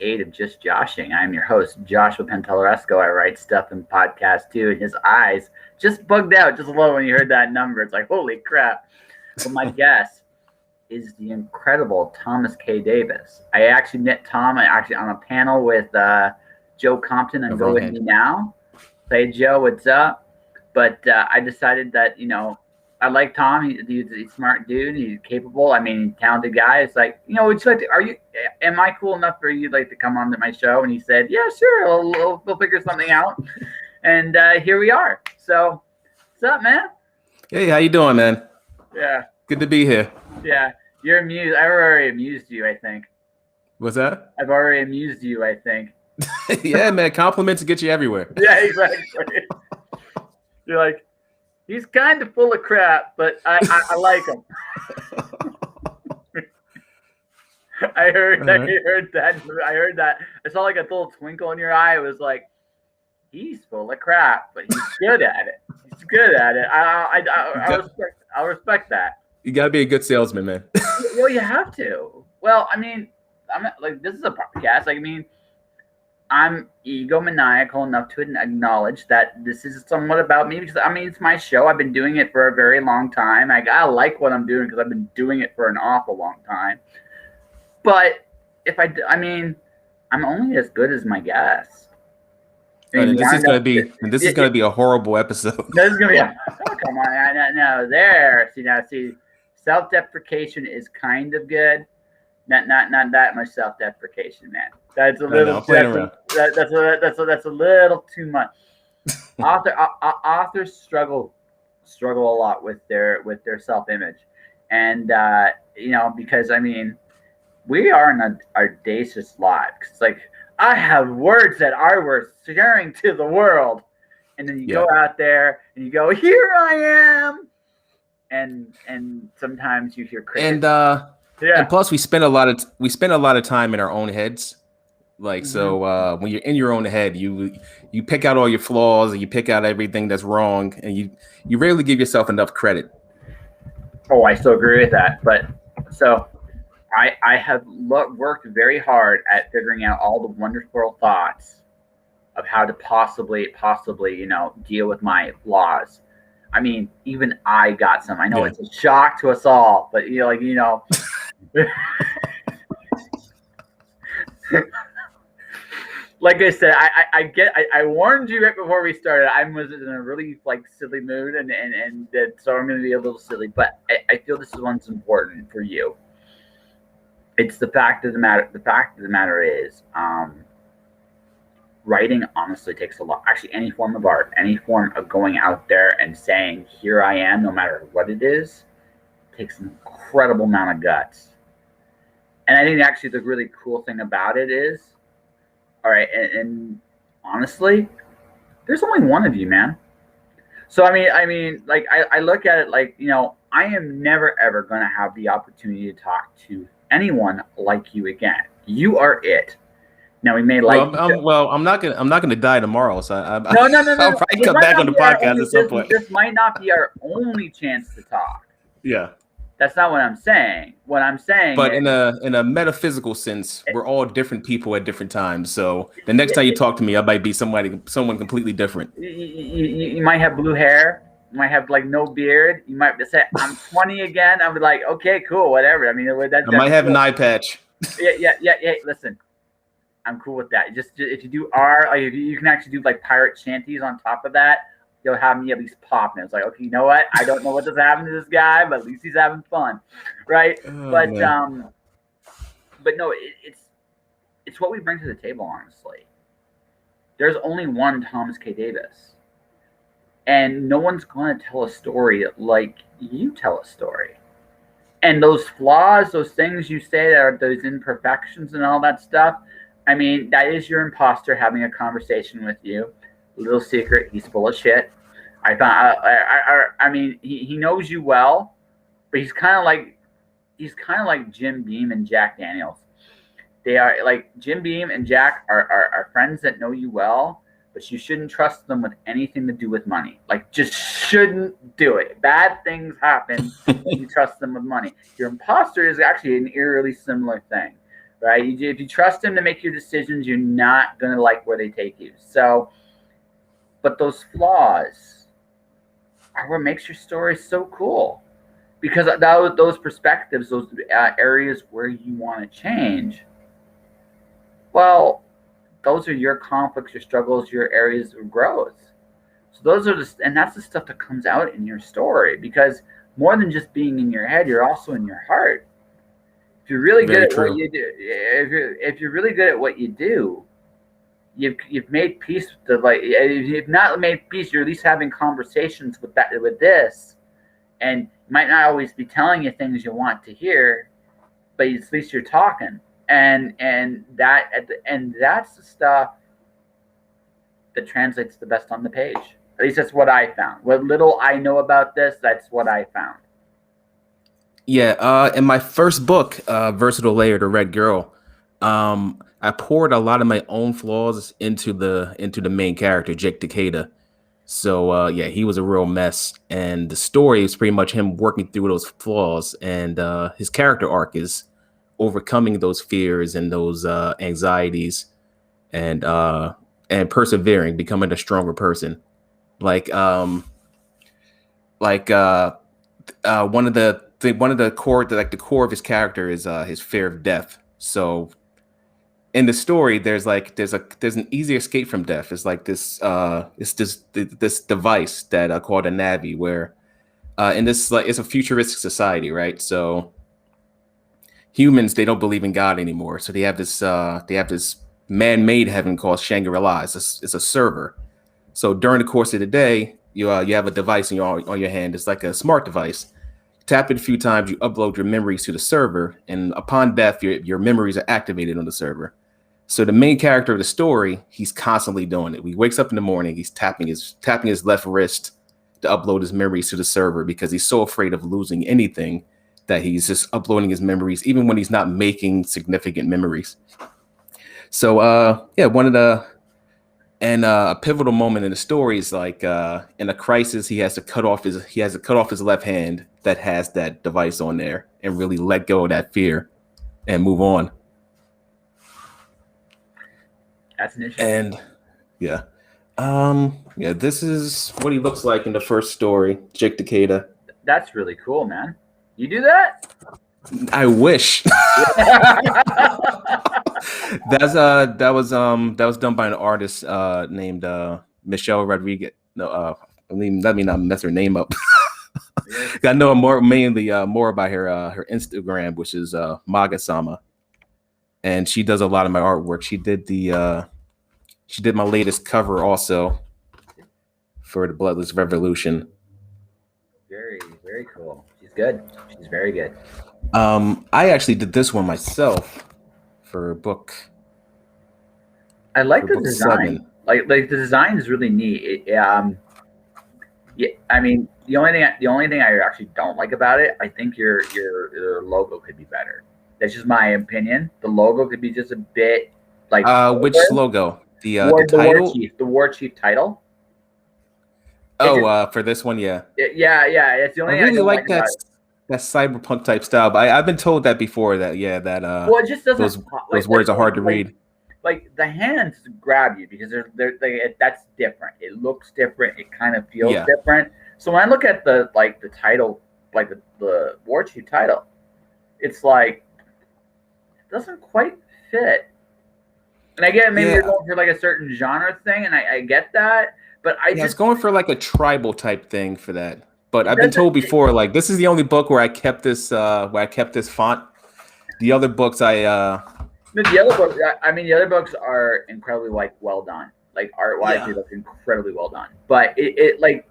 8 of Just Joshing. I'm your host, Joshua Pantelleresco. I write stuff in podcasts too, and his eyes just bugged out just a little when you heard that number. It's like, holy crap. But my guest is the incredible Thomas K. Davis. I actually met Tom on a panel with Joe Compton and Go With Me Now. Hey, Joe, what's up? But I decided that, I like Tom. He's a smart dude. He's capable. I mean, talented guy. It's like, would you like to, am I cool enough for you like to come on to my show? And he said, yeah, sure. We'll figure something out. And here we are. So what's up, man? Hey, how you doing, man? Yeah. Good to be here. Yeah. You're amused. I've already amused you, I think. What's that? I've already amused you, I think. Yeah, man. Compliments get you everywhere. Yeah, exactly. You're like, he's kind of full of crap, but I like him. I heard that. I heard that. I saw like a little twinkle in your eye. It was like, he's full of crap, but he's good at it. He's good at it. I'll respect that. You gotta be a good salesman, man. Well, you have to. Well, I mean, I'm like, this is a podcast. Like, I mean, I'm egomaniacal enough to acknowledge that this is somewhat about me because, I mean, it's my show. I've been doing it for a very long time. I like what I'm doing because I've been doing it for an awful long time. But I'm only as good as my guests. And this is gonna be a horrible episode. This is gonna be come on, no, there. See, self-deprecation is kind of good. Not that much self-deprecation, man. That's a little. That's a little too much. Authors struggle a lot with their self-image, and because I mean, we are in an audacious life. It's like, I have words that I was sharing to the world, and then you go out there and you go, here I am, and sometimes you hear critics. And plus, we spend a lot of time in our own heads. Like, so when you're in your own head, you pick out all your flaws and you pick out everything that's wrong, and you rarely give yourself enough credit. Oh, I still agree with that. But so I have worked very hard at figuring out all the wonderful thoughts of how to possibly deal with my flaws. I mean, even I got some. I know it's a shock to us all, but like I said, I warned you right before we started. I was in a really silly mood, and so I'm going to be a little silly. But I feel this is one's important for you. It's the fact of the matter. The fact of the matter is, writing honestly takes a lot. Actually, any form of art, any form of going out there and saying, "Here I am," no matter what it is, takes an incredible amount of guts. And I think actually the really cool thing about it is, all right, and honestly, there's only one of you, man. So I mean, like I look at it like, I am never ever going to have the opportunity to talk to anyone like you again. You are it. Now we may I'm not gonna die tomorrow, so no. I'll probably come back on the podcast at some point. This might not be our only chance to talk. Yeah. That's not what I'm saying. What I'm saying, but in a metaphysical sense, we're all different people at different times. So the next time you talk to me, I might be someone completely different. You might have blue hair. You might have no beard. You might say, "I'm 20 again." I'll be like, "Okay, cool, whatever." I mean, I might have an eye patch. Yeah. Listen, I'm cool with that. Just if you do if you can actually do pirate shanties on top of that, you'll have me at least pop. And it's like, okay, you know what? I don't know what just happened to this guy, but at least he's having fun, right? But no, it's what we bring to the table. Honestly, there's only one Thomas K. Davis, and no one's going to tell a story like you tell a story. And those flaws, those things you say that are those imperfections and all that stuff, I mean, that is your imposter having a conversation with you. Little secret, he's full of shit. I mean, he knows you well, but he's kind of like Jim Beam and Jack Daniels. They are like Jim Beam and Jack are friends that know you well, but you shouldn't trust them with anything to do with money. Like, just shouldn't do it. Bad things happen when you trust them with money. Your imposter is actually an eerily similar thing. right? If you trust them to make your decisions, you're not going to like where they take you. So, but those flaws are what makes your story so cool, because those perspectives, those areas where you want to change, well, those are your conflicts, your struggles, your areas of growth. So those are and that's the stuff that comes out in your story, because more than just being in your head, you're also in your heart. If you're really good Very at what true. you do, if you're really good at what you do, you've made peace with the, like, if you've not made peace, you're at least having conversations with this, and you might not always be telling you things you want to hear, but at least you're talking, and that's the stuff that translates the best on the page. At least that's what I found. What little I know about this, that's what I found. Yeah, in my first book, Versatile Layer, The Red Girl, I poured a lot of my own flaws into the main character, Jake Takeda. So yeah, he was a real mess, and the story is pretty much him working through those flaws, and his character arc is overcoming those fears and those anxieties, and persevering, becoming a stronger person. Like like one of the core, like the core of his character is his fear of death. So in the story, there's an easy escape from death. It's like this device that called a Navi, where in this, like, it's a futuristic society, right? So humans, they don't believe in God anymore, so they have this man-made heaven called Shangri-La. It's a server. So during the course of the day, you have a device on your hand. It's like a smart device. Tap it a few times, you upload your memories to the server, and upon death, your memories are activated on the server. So the main character of the story, he's constantly doing it. He wakes up in the morning, he's tapping his left wrist to upload his memories to the server, because he's so afraid of losing anything that he's just uploading his memories, even when he's not making significant memories. So yeah, a pivotal moment in the story is like in a crisis, he has to cut off his left hand that has that device on there, and really let go of that fear and move on. That's an issue. And yeah, yeah, this is what he looks like in the first story, Jake Takeda. That's really cool, man. You do that? I wish. That was done by an artist named Michelle Rodriguez. No, let me not mess her name up. I know mainly more about her Instagram, which is Maga-sama, and she does a lot of my artwork. She did my latest cover also for the Bloodless Revolution. Very, very cool. She's good. She's very good. I actually did this one myself for a book. I like the design. 7. Like the design is really neat. Yeah, I mean, the only thing I actually don't like about it, I think your logo could be better. That's just my opinion. The logo could be just a bit like which logo? The title? title? The War Chief title. Oh, for this one, yeah. Yeah. It's the only I really thing I don't like that cyberpunk type style, but I've been told that before, that well, it just doesn't those words are hard to read. Like the hands grab you because that's different. It looks different. It kind of feels different. So when I look at the title, like the War Chief title, it's like it doesn't quite fit. And I get maybe you're going for like a certain genre thing, and I get that, but I was going for like a tribal type thing for that. But I've been told before, like, this is the only book where I kept this font. The other books the other books are incredibly well done. Like art-wise, they look incredibly well done. But it like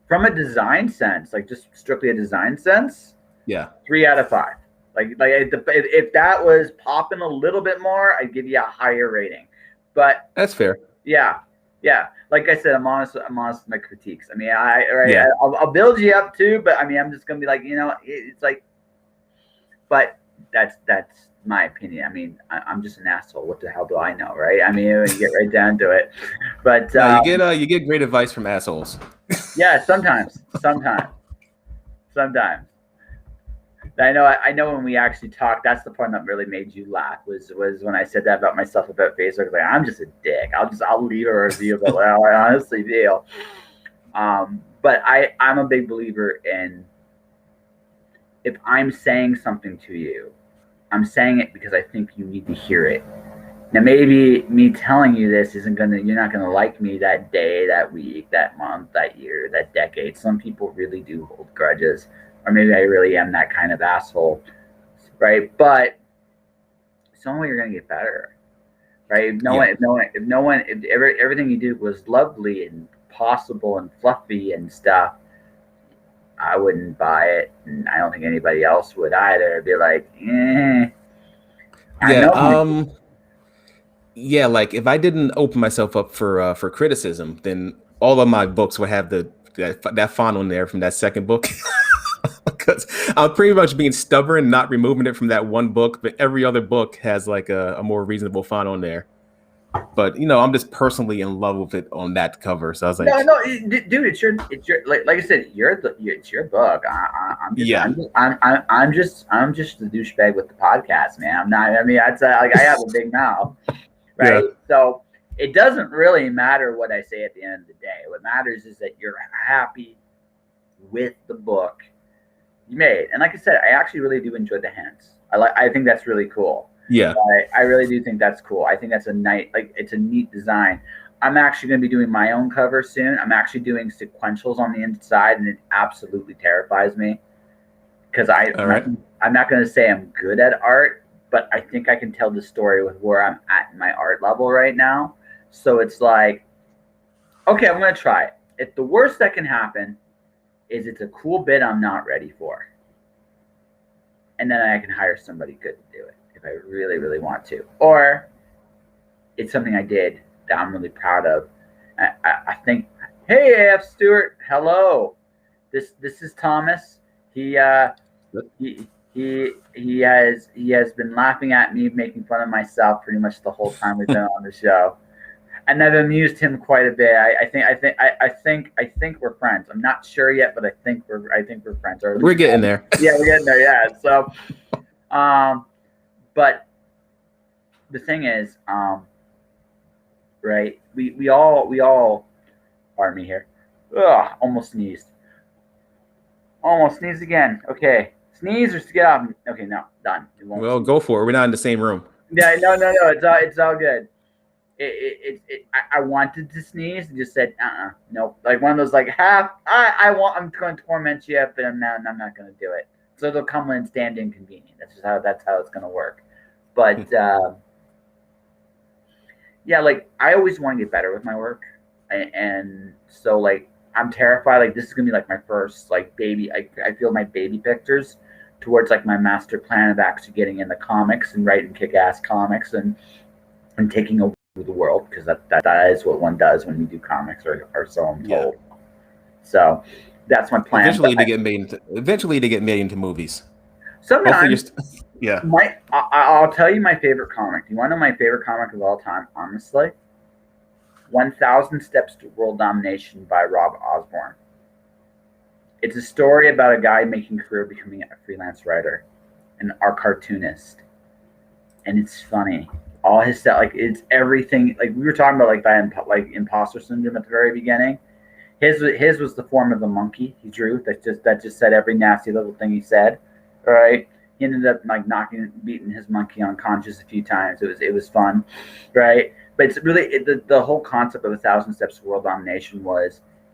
from a design sense, like just strictly a design sense, 3 out of 5. Like if that was popping a little bit more, I'd give you a higher rating. But that's fair. Yeah. Like I said, I'm honest with my critiques. I mean, I'll build you up too, but I mean, I'm just gonna be like, it's like, but that's my opinion. I mean, I'm just an asshole. What the hell do I know, right? I mean, you get right down to it. But you get great advice from assholes. Yeah, sometimes. I know when we actually talked, that's the part that really made you laugh was when I said that about myself about Facebook. Like, I'm just a dick. I'll leave a review, but well, I honestly feel. But I'm a big believer in, if I'm saying something to you, I'm saying it because I think you need to hear it. Now, maybe me telling you this you're not gonna like me that day, that week, that month, that year, that decade. Some people really do hold grudges, or maybe I really am that kind of asshole, right? But it's the only way you're gonna get better, right? If everything you do was lovely and possible and fluffy and stuff, I wouldn't buy it, and I don't think anybody else would either. It'd be like, I Yeah. know. Yeah, like if I didn't open myself up for criticism, then all of my books would have that font on there from that second book. Because I'm pretty much being stubborn, not removing it from that one book, but every other book has like a more reasonable font on there. But I'm just personally in love with it on that cover. So I was No, like, no, dude, it's your like I said, it's your book. yeah, I'm just the douchebag with the podcast, man. I'm not. I mean, I'd say like I have a big mouth, yeah, right? So it doesn't really matter what I say at the end of the day. What matters is that you're happy with the book you made. And like I said, I actually really do enjoy the hints. I think that's really cool. yeah. I really do think that's cool. I think that's it's a neat design. I'm actually going to be doing my own cover soon. I'm actually doing sequentials on the inside, and it absolutely terrifies me because All right. I'm not going to say I'm good at art, but I think I can tell the story with where I'm at in my art level right now. So it's like, okay, I'm going to try it. If the worst that can happen is it's a cool bit I'm not ready for, and then I can hire somebody good to do it if I really, really want to, or it's something I did that I'm really proud of. I think, hey, AF Stewart, hello. This is Thomas. He he has been laughing at me, making fun of myself pretty much the whole time we've been on the show, and I've amused him quite a bit. I think we're friends. I'm not sure yet, but I think we're friends. Or at We're least, getting there. yeah, we're getting there. Yeah. So, but the thing is, right? We all. Pardon me here. Ugh, almost sneezed. Almost sneezed again. Okay, sneeze or get off. Okay, no, done. It won't Well, sneeze. go for it. We're not in the same room. Yeah, no. It's all good. I wanted to sneeze and just said, nope. Like one of those like I'm going to torment you, but I'm not going to do it. So they'll come in and stand inconvenient. That's how it's going to work. But yeah, like I always want to get better with my work, and so like I'm terrified. Like this is gonna be like my first like baby. I feel my baby pictures towards like my master plan of actually getting into comics and writing kick-ass comics and taking over the world, because that is what one does when you do comics, or so I'm told. Yeah. So that's my plan. Eventually to get made into movies. Sometimes, yeah. I'll tell you my favorite comic. Do you want to know my favorite comic of all time? Honestly, 1,000 Steps to World Domination by Rob Osborne. It's a story about a guy making a career becoming a freelance writer and our cartoonist, and it's funny. All his stuff, like it's everything. Like we were talking about, like that, like imposter syndrome at the very beginning. His was the form of a monkey he drew that just said every nasty little thing he said. Right? He ended up like beating his monkey unconscious a few times. It was fun, right? But it's really the whole concept of 1,000 Steps to World Domination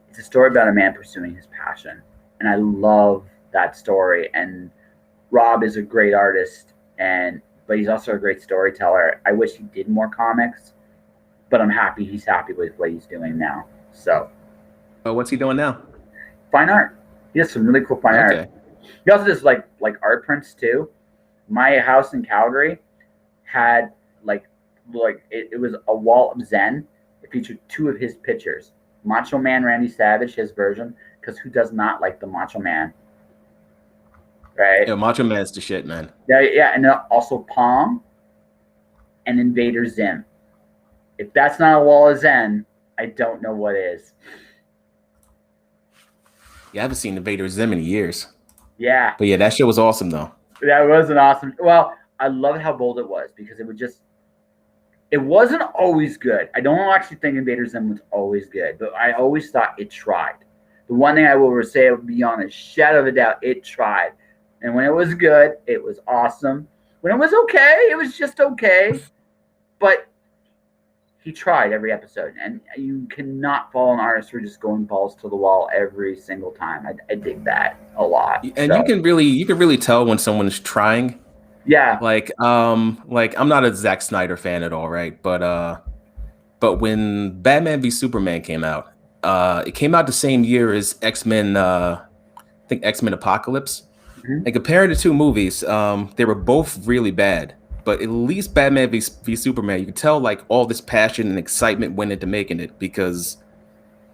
it's a story about a man pursuing his passion, and I love that story. And Rob is a great artist, but he's also a great storyteller. I wish he did more comics, but I'm happy he's happy with what he's doing now. So, what's he doing now? Fine art. He has some really cool fine art. He also does like art prints too. My house in Calgary had like it was a wall of Zen. It featured 2 of his pictures. Macho Man Randy Savage, his version, because who does not like the Macho Man? Right? Yeah, Macho Man's the shit, man. Yeah, and then also Pong and Invader Zim. If that's not a wall of Zen, I don't know what is. Yeah, I haven't seen Invader Zim in years. Yeah, But yeah, that shit was awesome though. that was an awesome. Well, I loved how bold it was because it would just. It wasn't always good. I don't actually think Invader Zim was always good, but I always thought it tried. The one thing I will say beyond a shadow of a doubt, it tried. And when it was good, it was awesome. When it was okay, it was just okay. But he tried every episode, and you cannot follow an artist who just going balls to the wall every single time. I dig that a lot. And So you can really tell when someone's trying. yeah, Like I'm not a Zack Snyder fan at all, right? But when Batman v Superman came out, it came out the same year as X-Men, I think X-Men Apocalypse. mhm. And comparing the two movies, they were both really bad. But at least Batman v Superman, you could tell like all this passion and excitement went into making it because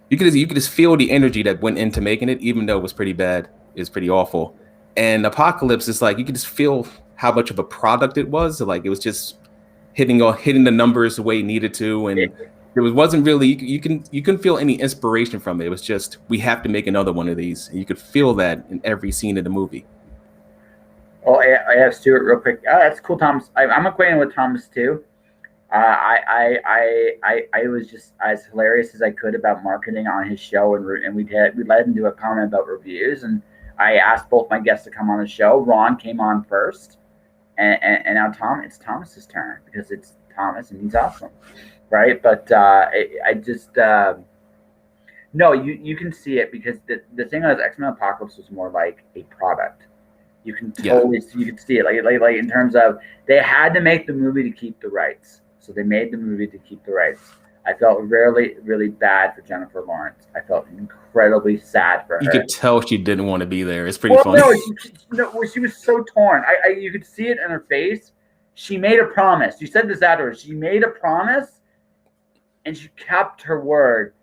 you could just feel the energy that went into making it, even though it was pretty bad, it was pretty awful. And Apocalypse is like you could just feel how much of a product it was. Like it was just hitting the numbers the way it needed to, and wasn't really you couldn't feel any inspiration from it. It was just we have to make another one of these. And you could feel that in every scene of the movie. Oh, I have Stuart real quick. Oh, that's cool, Thomas. I'm acquainted with Thomas too. I was just as hilarious as I could about marketing on his show, and we led into a comment about reviews, and I asked both my guests to come on the show. Ron came on first, and now it's Thomas's turn because it's Thomas and he's awesome, right? But I just no, you can see it because the thing was X-Men Apocalypse was more like a product. You can Yeah, totally you can see it like in terms of they had to make the movie to keep the rights, so they made the movie to keep the rights. I felt really bad for Jennifer Lawrence. I felt incredibly sad for you her. could tell she didn't want to be there. It's pretty Well, funny. no, she was so torn. You could see it in her face. She made a promise. You said this afterwards. She made a promise, and she kept her word.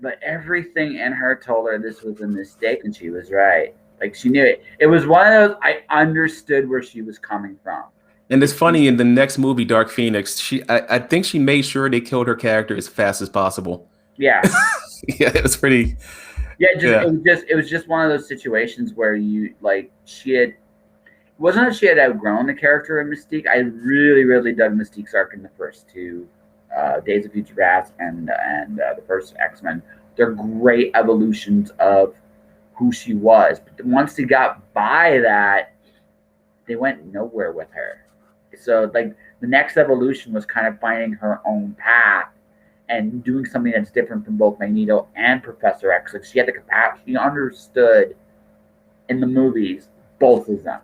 But everything in her told her this was a mistake, and she was right. Like she knew it. It was one of those. I understood where she was coming from. And it's funny in the next movie, Dark Phoenix, I think she made sure they killed her character as fast as possible. Yeah, Yeah, it was pretty. yeah. Yeah, It was just one of those situations where you like she had. It wasn't that she had outgrown the character of Mystique. I really dug Mystique's arc in the first two, Days of Future Past and the first X Men. They're great evolutions of who she was. But once they got by that, they went nowhere with her. So like the next evolution was kind of finding her own path and doing something that's different from both Magneto and Professor X. Like she had the capacity, she understood in the movies both of them.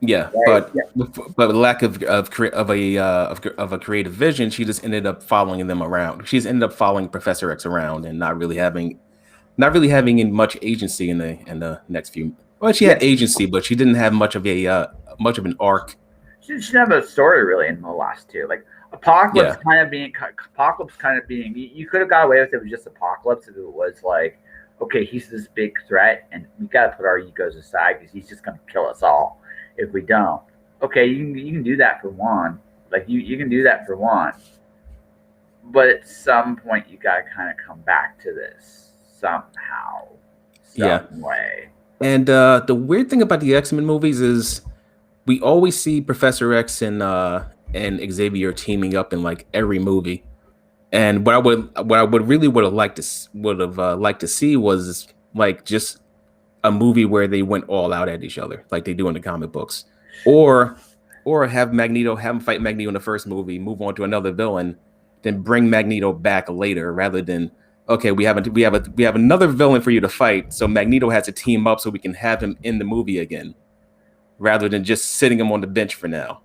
yeah, Right? Yeah. but lack of a creative vision, she just ended up following them around. She's ended up following Professor X around and not really having much agency in the next few. Well, she Yeah. had agency, but she didn't have much of an arc. She didn't have a story really in the last two. Like Yeah, Apocalypse kind of being you could have got away with it with just Apocalypse if it was like, okay, he's this big threat and we gotta put our egos aside because he's just gonna kill us all if we don't. Okay, you can do that for one. Like you can do that for one. But at some point you gotta kinda come back to this somehow. yeah. Some way. And the weird thing about the X-Men movies is we always see Professor X and Xavier teaming up in like every movie. And what I would really would have liked to see was like just a movie where they went all out at each other, like they do in the comic books, or have him fight Magneto in the first movie, move on to another villain, then bring Magneto back later, rather than okay, we have another villain for you to fight, so Magneto has to team up so we can have him in the movie again, rather than just sitting him on the bench for now.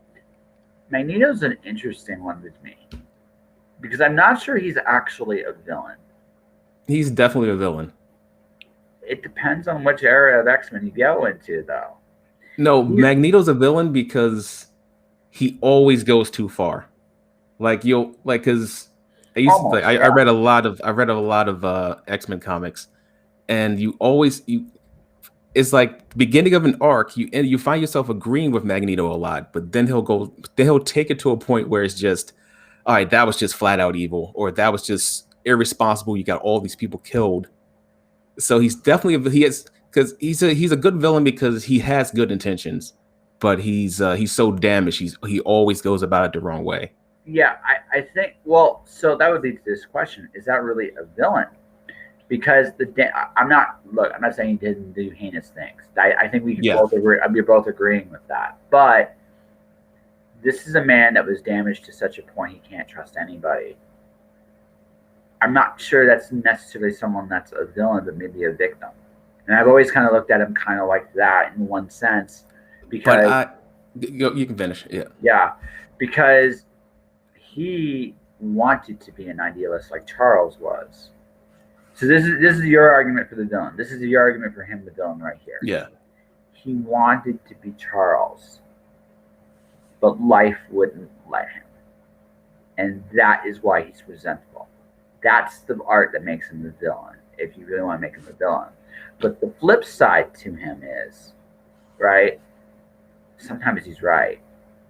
Magneto's an interesting one with me because I'm not sure he's actually a villain. He's definitely a villain. It depends on which era of X-Men you go into, though. No, He's Magneto's a villain because he always goes too far. Like you'll like because almost, I yeah. read a lot of X-Men comics, and you it's like the beginning of an arc, you find yourself agreeing with Magneto a lot, but then he'll take it to a point where it's just all right, that was just flat out evil, or that was just irresponsible. You got all these people killed. So he's definitely he has because he's a good villain because he has good intentions, but he's so damaged. He always goes about it the wrong way. Yeah, I think. Well, so that would lead to this question: is that really a villain? Because I'm not. Look, I'm not saying he didn't do heinous things. I think we can Yeah, both agree. We're both agreeing with that. But this is a man that was damaged to such a point he can't trust anybody. I'm not sure that's necessarily someone that's a villain, but maybe a victim. And I've always kind of looked at him kind of like that in one sense, but because you can finish. Yeah, yeah, because he wanted to be an idealist like Charles was. So this is your argument for the villain. This is your argument for him, the villain, right here. yeah, He wanted to be Charles, but life wouldn't let him, and that is why he's resentful. That's the art that makes him the villain. If you really want to make him the villain, but the flip side to him is, right? Sometimes he's right.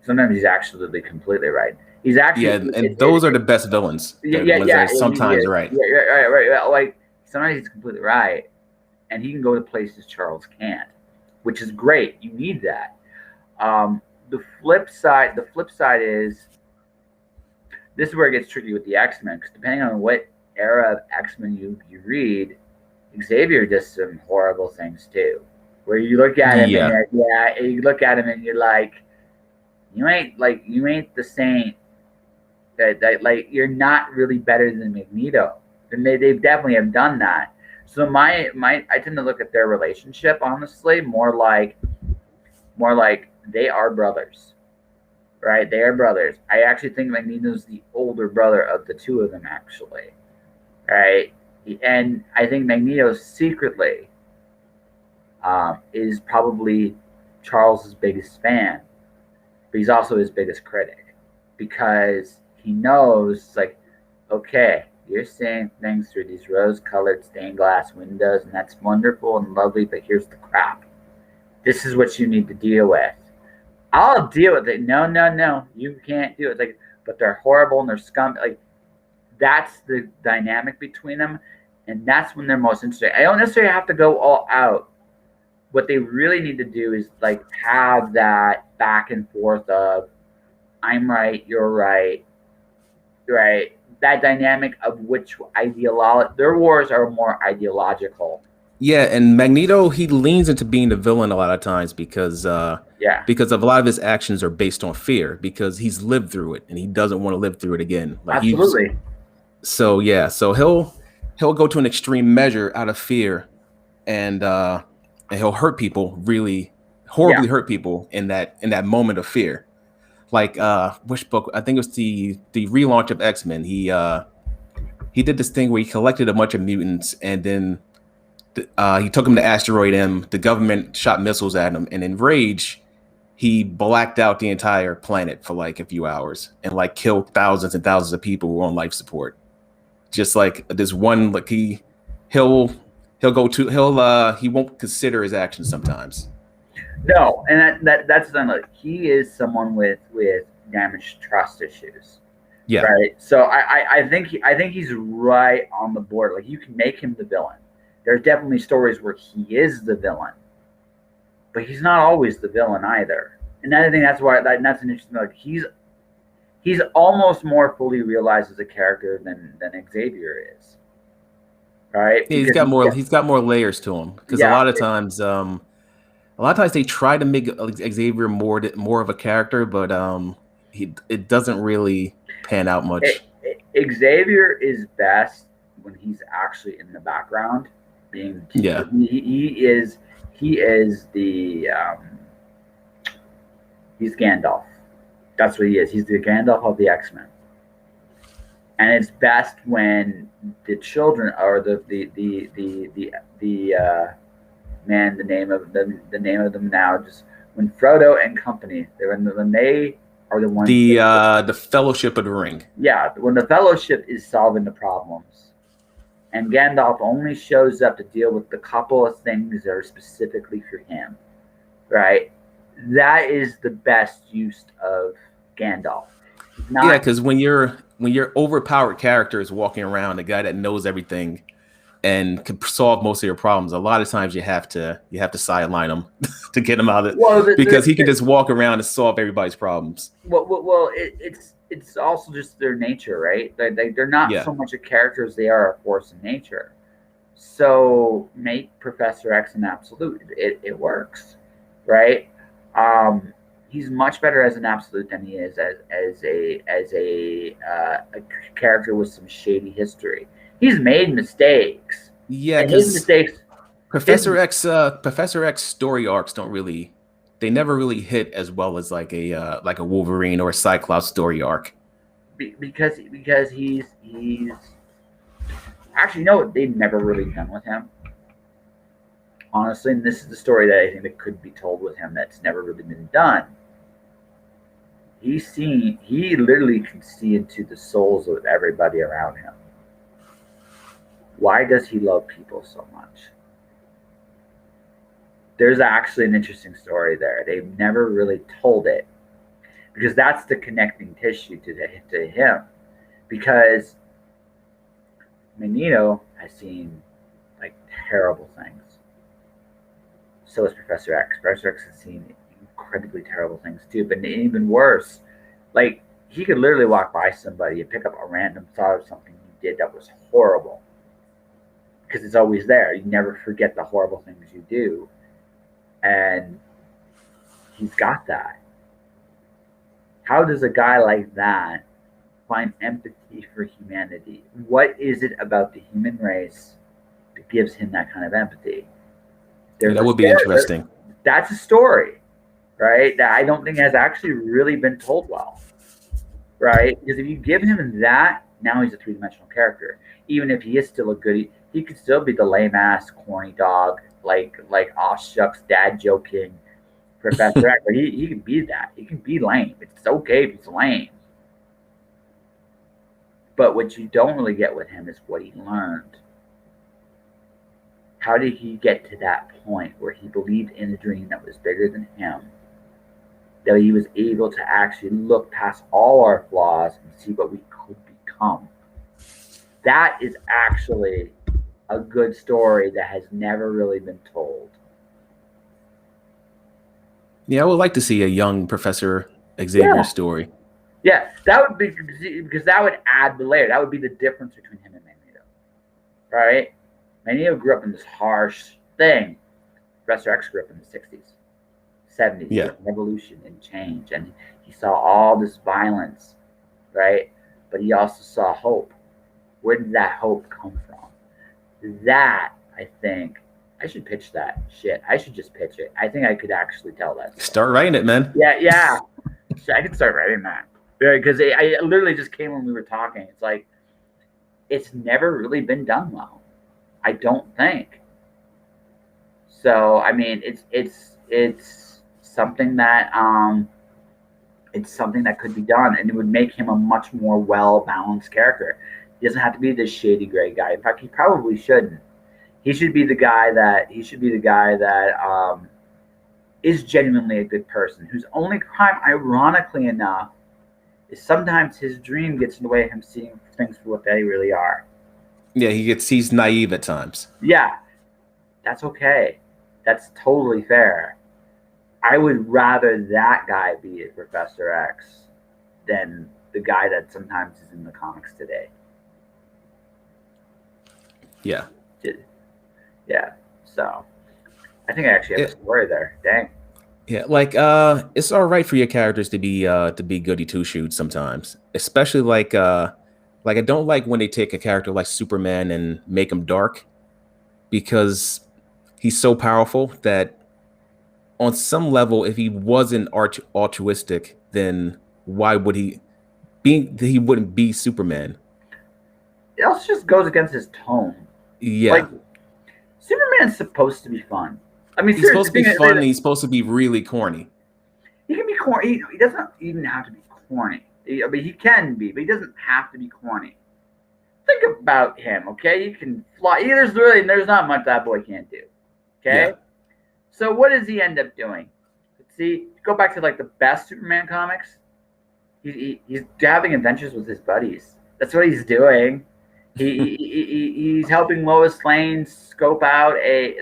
Sometimes he's absolutely completely right. He's actually yeah, and those are the best villains. The yeah, ones yeah, that are sometimes right. yeah, right. Like sometimes he's completely right, and he can go to places Charles can't, which is great. You need that. The flip side is this is where it gets tricky with the X-Men, because depending on what era of X-Men you read, Xavier does some horrible things too. Where you look at him and Yeah, you look at him and you're like, you ain't the saint. That like you're not really better than Magneto. And they definitely have done that. So my I tend to look at their relationship honestly more like they are brothers, right? They are brothers. I actually think Magneto's the older brother of the two of them, actually, right? And I think Magneto secretly is probably Charles's biggest fan, but he's also his biggest critic because he knows, like, okay, you're seeing things through these rose-colored stained glass windows, and that's wonderful and lovely, but here's the crap. This is what you need to deal with. I'll deal with it. No, you can't do it. It's like, but they're horrible and they're scum. Like, that's the dynamic between them, and that's when they're most interesting. I don't necessarily have to go all out. What they really need to do is like have that back and forth of I'm right, you're right, right. That dynamic of which their wars are more ideological. yeah, and Magneto, he leans into being the villain a lot of times because Yeah, of a lot of his actions are based on fear because he's lived through it and he doesn't want to live through it again. Like he's absolutely. so yeah, so he'll go to an extreme measure out of fear, and he'll hurt people, really Yeah, horribly hurt people in that moment of fear. Like which book? I think it was the relaunch of X-Men. He did this thing where he collected a bunch of mutants and then he took them to Asteroid M. The government shot missiles at him, and in rage, he blacked out the entire planet for like a few hours and like killed thousands and thousands of people who were on life support. Just like this one, like he'll he won't consider his actions sometimes. no, and that's the thing. Like, he is someone with damaged trust issues, Yeah, right? So I think he's right on the board. Like, you can make him the villain. There's definitely stories where he is the villain, but he's not always the villain either. And I think that's an interesting. Like, he's almost more fully realized as a character than Xavier is, right? yeah, Because he's got more layers to him because yeah, a lot of times they try to make Xavier more of a character, but it doesn't really pan out much. Xavier is best when he's actually in the background, being Yeah, he is the he's Gandalf. That's what he is. He's the Gandalf of the X-Men. And it's best when the children or the man, the name of them now, just when Frodo and company, when they are the ones the Fellowship of the Ring. yeah, when the Fellowship is solving the problems, and Gandalf only shows up to deal with the couple of things that are specifically for him, right? That is the best use of Gandalf. Yeah, Not because when your overpowered character is walking around, the guy that knows everything, and can solve most of your problems. A lot of times you have to sideline him to get him out of it, Well, because he can just walk around and solve everybody's problems. it's also just their nature, right? They're not Yeah. so much a character as they are a force in nature. So make Professor X an absolute. It works, right? He's much better as an absolute than he is as a character with some shady history. He's made mistakes, Yeah, and his because mistakes, his Professor X story arcs don't really, they never really hit as well as like a Wolverine or a Cyclops story arc. because he's actually, you know what they've never really done with him, honestly, and this is the story that I think that could be told with him that's never really been done. He literally can see into the souls of everybody around him. Why does he love people so much? There's actually an interesting story there. They've never really told it because that's the connecting tissue to him. Because Magneto has seen like terrible things. So has Professor X. Professor X has seen incredibly terrible things too, but even worse, like he could literally walk by somebody and pick up a random thought of something you did that was horrible because it's always there. You never forget the horrible things you do, and he's got that. How does a guy like that find empathy for humanity? What is it about the human race that gives him that kind of empathy? Yeah, There's that a would be story. interesting. That's a story, right? That I don't think has actually really been told well, right? Because if you give him that, now he's a three-dimensional character. Even if he is still a goody, he could still be the lame-ass, corny dog, like aw shucks, dad joking Professor X. But he can be that. He can be lame. It's okay if he's lame. But what you don't really get with him is what he learned. How did he get to that point where he believed in a dream that was bigger than him? That he was able to actually look past all our flaws and see what we could become. That is actually a good story that has never really been told. Yeah, I would like to see a young Professor Xavier Yeah, story. yeah, that would be because that would add the layer. That would be the difference between him and Magneto, right? Magneto grew up in this harsh thing. Professor X grew up in the '60s, '70s, Yeah. revolution and change, and he saw all this violence, right? But he also saw hope. Where did that hope come from? That I think I should pitch that shit. I should just pitch it. I think I could actually tell that story. Start writing it, man. Yeah. I could start writing that because I literally just came when we were talking. It's like it's never really been done well. I don't think. So I mean, it's something that could be done, and it would make him a much more well balanced character. He doesn't have to be this shady gray guy. In fact, he probably shouldn't. He should be the guy that is genuinely a good person, whose only crime, ironically enough, is sometimes his dream gets in the way of him seeing things for what they really are. Yeah, he's naive at times. Yeah, that's okay. That's totally fair. I would rather that guy be a Professor X than the guy that sometimes is in the comics today. Yeah. Yeah. So I think I actually have a story there. Dang. Yeah, like it's all right for your characters to be goody two shoes sometimes, especially like I don't like when they take a character like Superman and make him dark, because he's so powerful that on some level, if he wasn't altruistic, then why would he wouldn't be Superman? It also just goes against his tone. Yeah. Like Superman's supposed to be fun. I mean, He's supposed to be fun and he's supposed to be really corny. He can be corny. He doesn't even have to be corny. I mean, he can be, but he doesn't have to be corny. Think about him, okay? He can fly. There's not much that boy can't do. Okay? Yeah. So what does he end up doing? See, go back to like the best Superman comics. He's having adventures with his buddies. That's what he's doing. He's helping Lois Lane scope out a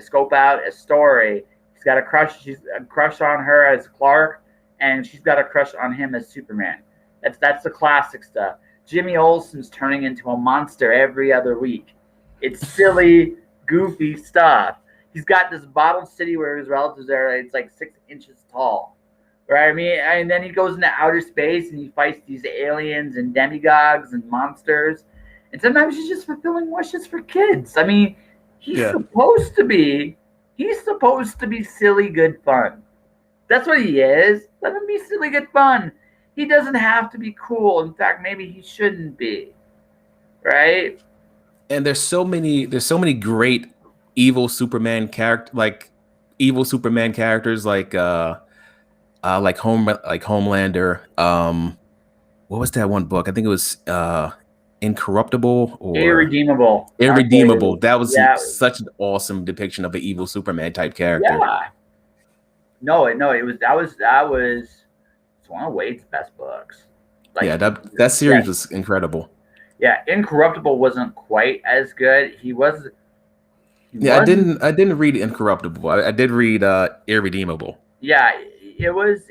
story. He's got a crush. She's a crush on her as Clark, and she's got a crush on him as Superman. That's the classic stuff. Jimmy Olsen's turning into a monster every other week. It's silly, goofy stuff. He's got this bottled city where his relatives are. It's like 6 inches tall, right? I mean, and then he goes into outer space and he fights these aliens and demigods and monsters. And sometimes he's just fulfilling wishes for kids. I mean, he's supposed to be. He's supposed to be silly, good fun. That's what he is. Let him be silly, good fun. He doesn't have to be cool. In fact, maybe he shouldn't be. Right? And there's so many great evil Superman characters like Homelander. What was that one book? I think it was Incorruptible or Irredeemable. Irredeemable. That was such an awesome depiction of an evil Superman type character. Yeah. No, it was one of Wade's best books. Like, yeah, that series was incredible. Yeah, Incorruptible wasn't quite as good. I didn't read Incorruptible. I did read Irredeemable. Yeah, it was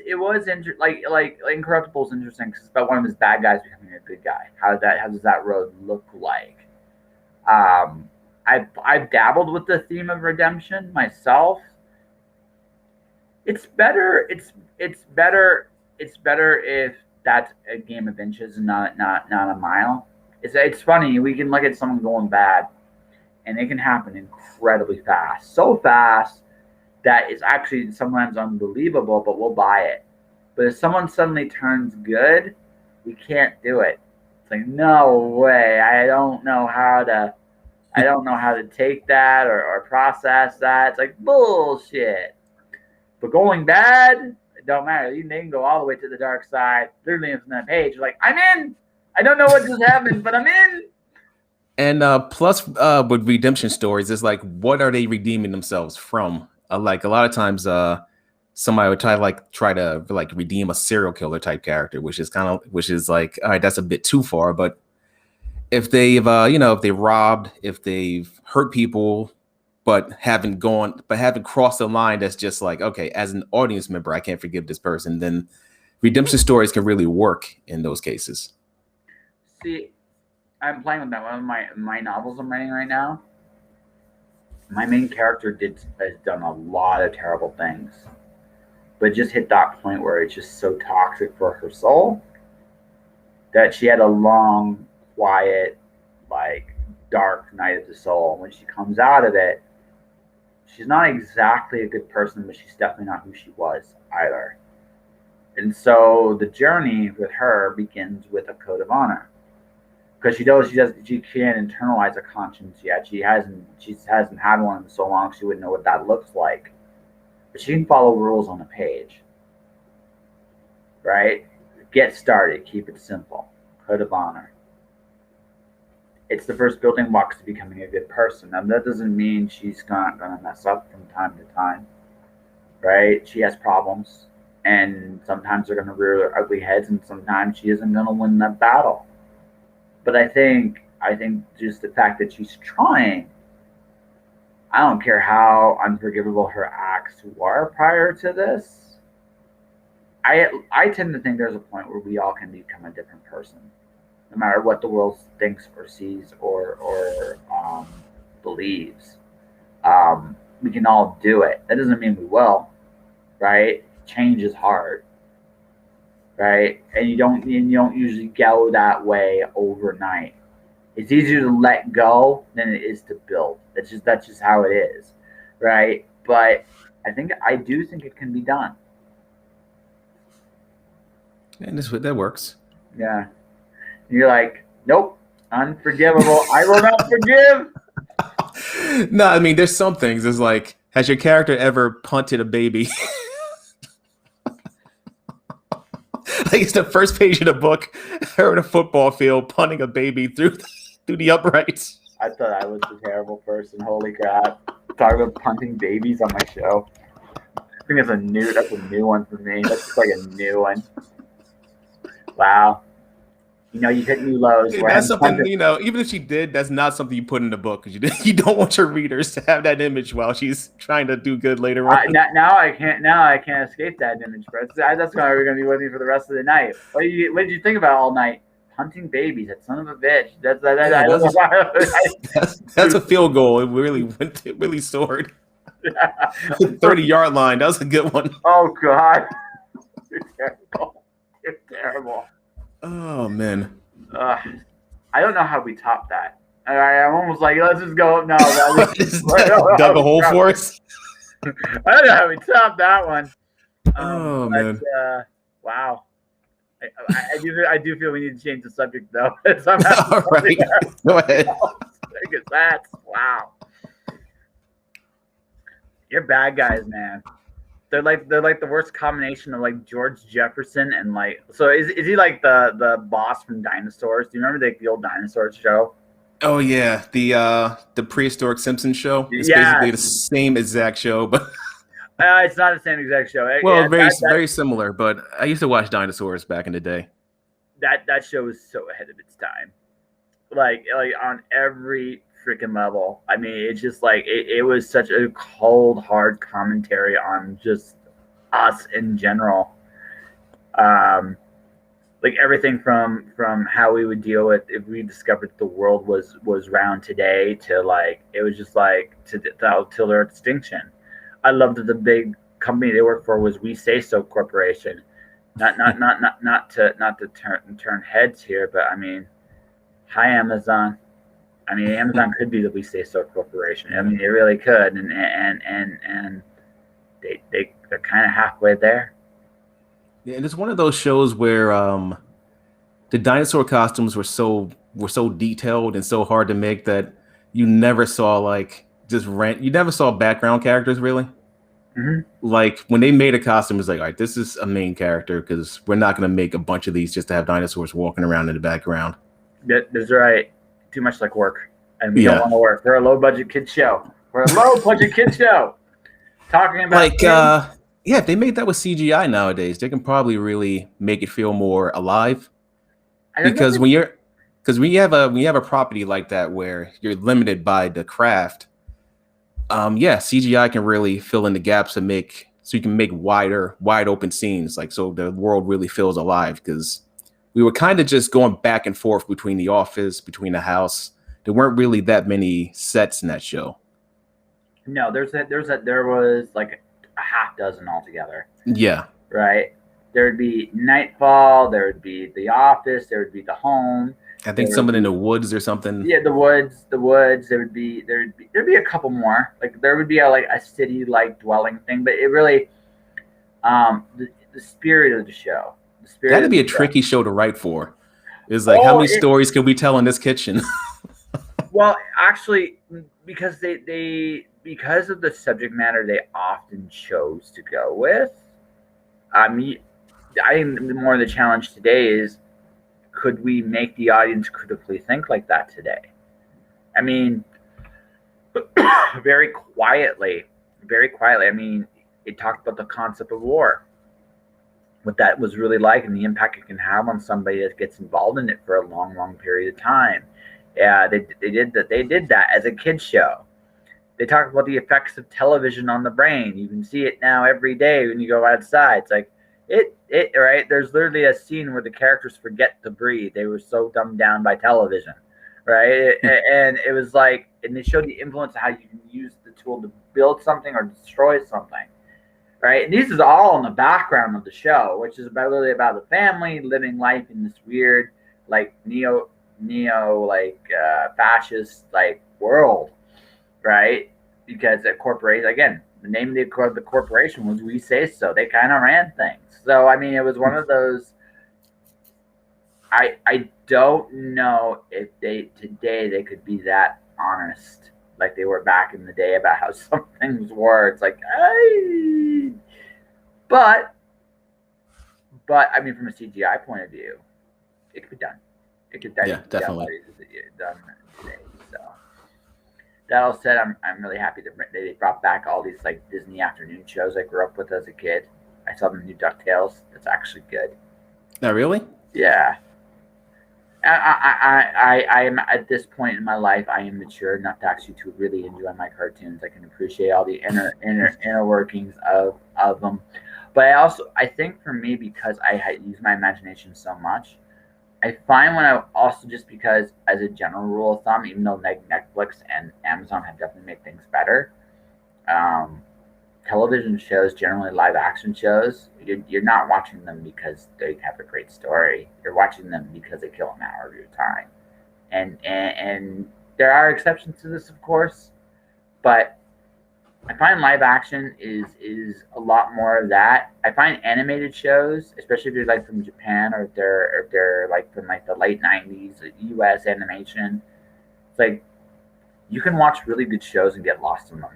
like Incorruptible is interesting because it's about one of his bad guys becoming a good guy. How does that road look like? I've dabbled with the theme of redemption myself. It's better if that's a game of inches and not a mile. It's funny, we can look at someone going bad and it can happen incredibly fast. So fast that it's actually sometimes unbelievable, but we'll buy it. But if someone suddenly turns good, we can't do it. It's like, no way. I don't know how to take that or process that. It's like bullshit. But going bad, it don't matter. They can go all the way to the dark side. Literally from that page, you're like, I'm in. I don't know what just happened, but I'm in. And plus, with redemption stories, it's like, what are they redeeming themselves from? Like a lot of times, somebody would try to redeem a serial killer type character, which is like, all right, that's a bit too far. But if they've if they robbed, if they've hurt people, but haven't crossed the line, that's just like, okay, as an audience member, I can't forgive this person. Then redemption stories can really work in those cases. See, I'm playing with that. One of my novels I'm writing right now. My main character has done a lot of terrible things, but just hit that point where it's just so toxic for her soul that she had a long, quiet, like dark night of the soul. When she comes out of it, she's not exactly a good person, but she's definitely not who she was either. And so the journey with her begins with a code of honor. Because she can't internalize a conscience yet. She hasn't had one in so long she wouldn't know what that looks like. But she can follow rules on a page. Right? Get started. Keep it simple. Code of honor. It's the first building blocks to becoming a good person. Now that doesn't mean she's not gonna mess up from time to time. Right? She has problems. And sometimes they're gonna rear their ugly heads, and sometimes she isn't gonna win that battle. But I think just the fact that she's trying, I don't care how unforgivable her acts were prior to this. I tend to think there's a point where we all can become a different person, no matter what the world thinks or sees or believes. We can all do it. That doesn't mean we will, right? Change is hard. Right, and you don't usually go that way overnight. It's easier to let go than it is to build. That's just how it is, right? But I do think it can be done. And that works. Yeah, you're like, nope, unforgivable. I will not forgive. No, I mean, there's some things. It's like, has your character ever punted a baby? Like, it's the first page of the book, her in a football field punting a baby through the uprights. I thought I was a terrible person. Holy crap! Talking about punting babies on my show. I think that's a new one for me. That's just like a new one. Wow. You hit new lows. Yeah, We're that's having something, even if she did, that's not something you put in the book because you don't want your readers to have that image while she's trying to do good later on. Now I can't. Now I can't escape that image, bro. That's why we're gonna be with me for the rest of the night. What did you think about all night? Hunting babies. That son of a bitch. Yeah, I don't know why. that's a field goal. It really soared. 30-yard line. That was a good one. Oh God, you're terrible. You're terrible. Oh man. I don't know how we top that. I'm almost like, let's just go. No, Dug a hole for us. I don't know how we top that one. Man. Wow. I do feel we need to change the subject though. All right. Go ahead. Because that's wow. You're bad guys, man. They're like the worst combination of like George Jefferson and like, so is he like the boss from Dinosaurs? Do you remember the old Dinosaurs show? Oh yeah, the prehistoric Simpsons show. It's Yeah. basically the same exact show, but it's not the same exact show. well, very similar. But I used to watch Dinosaurs back in the day. That show is so ahead of its time, like on every freaking level. I mean, it's just like it was such a cold, hard commentary on just us in general. Like everything from how we would deal with if we discovered the world was round today to like it was just like till their extinction. I loved that the big company they worked for was We Say So Corporation. Not to turn heads here, but I mean, hi Amazon. I mean, Amazon could be the We Say So Corporation. I mean, it really could, and they're kind of halfway there. Yeah, and it's one of those shows where the dinosaur costumes were so detailed and so hard to make that you never saw like you never saw background characters really. Mm-hmm. Like when they made a costume, it's like, all right, this is a main character because we're not going to make a bunch of these just to have dinosaurs walking around in the background. That's right. Too much like work, and we don't want to work. We're a low budget kid show. Talking about like yeah, if they made that with CGI nowadays, they can probably really make it feel more alive. Because when you have a property like that where you're limited by the craft, CGI can really fill in the gaps and so you can make wide open scenes, like so the world really feels alive. Because we were kind of just going back and forth between the office, between the house. There weren't really that many sets in that show. No, there was like a half dozen altogether. Yeah. Right. There would be Nightfall. There would be the office. There would be the home. I think something in the woods or something. Yeah, the woods. There'd be a couple more. Like there would be a city like dwelling thing, but it really, the spirit of the show. That'd be a tricky show to write for. It's like how many stories can we tell in this kitchen? Well, actually, because because of the subject matter they often chose to go with. I think more of the challenge today is, could we make the audience critically think like that today? I mean, very quietly. I mean, it talked about the concept of war, what that was really like, and the impact it can have on somebody that gets involved in it for a long, long period of time. Yeah, they did that. They did that as a kids show. They talk about the effects of television on the brain. You can see it now every day when you go outside. It's like it right. There's literally a scene where the characters forget to breathe. They were so dumbed down by television, right? And it was like, and they showed the influence of how you can use the tool to build something or destroy something, right? And this is all in the background of the show, which is really about the family living life in this weird, like neo like fascist like world, right? Because a corporation, again, the name of the corporation was We Say So. They kind of ran things. So I mean, it was one of those. I don't know if today they could be that honest like they were back in the day about how some things were. It's like, but I mean, from a CGI point of view, it could be done. It could definitely done today. So that all said, I'm really happy that they brought back all these like Disney afternoon shows I grew up with as a kid. I saw the new DuckTales. That's actually good. Oh, really? Yeah. I am at this point in my life. I am mature enough to actually to really enjoy my cartoons. I can appreciate all the inner workings of them. But I think for me, because use my imagination so much, I find when I also, just because as a general rule of thumb, even though Netflix and Amazon have definitely made things better, um, television shows, generally live action shows, you're not watching them because they have a great story. You're watching them because they kill an hour of your time. And there are exceptions to this, of course, but I find live action is a lot more of that. I find animated shows, especially if they're like from Japan, or if they're like from like the late '90s U.S. animation. It's like you can watch really good shows and get lost in them.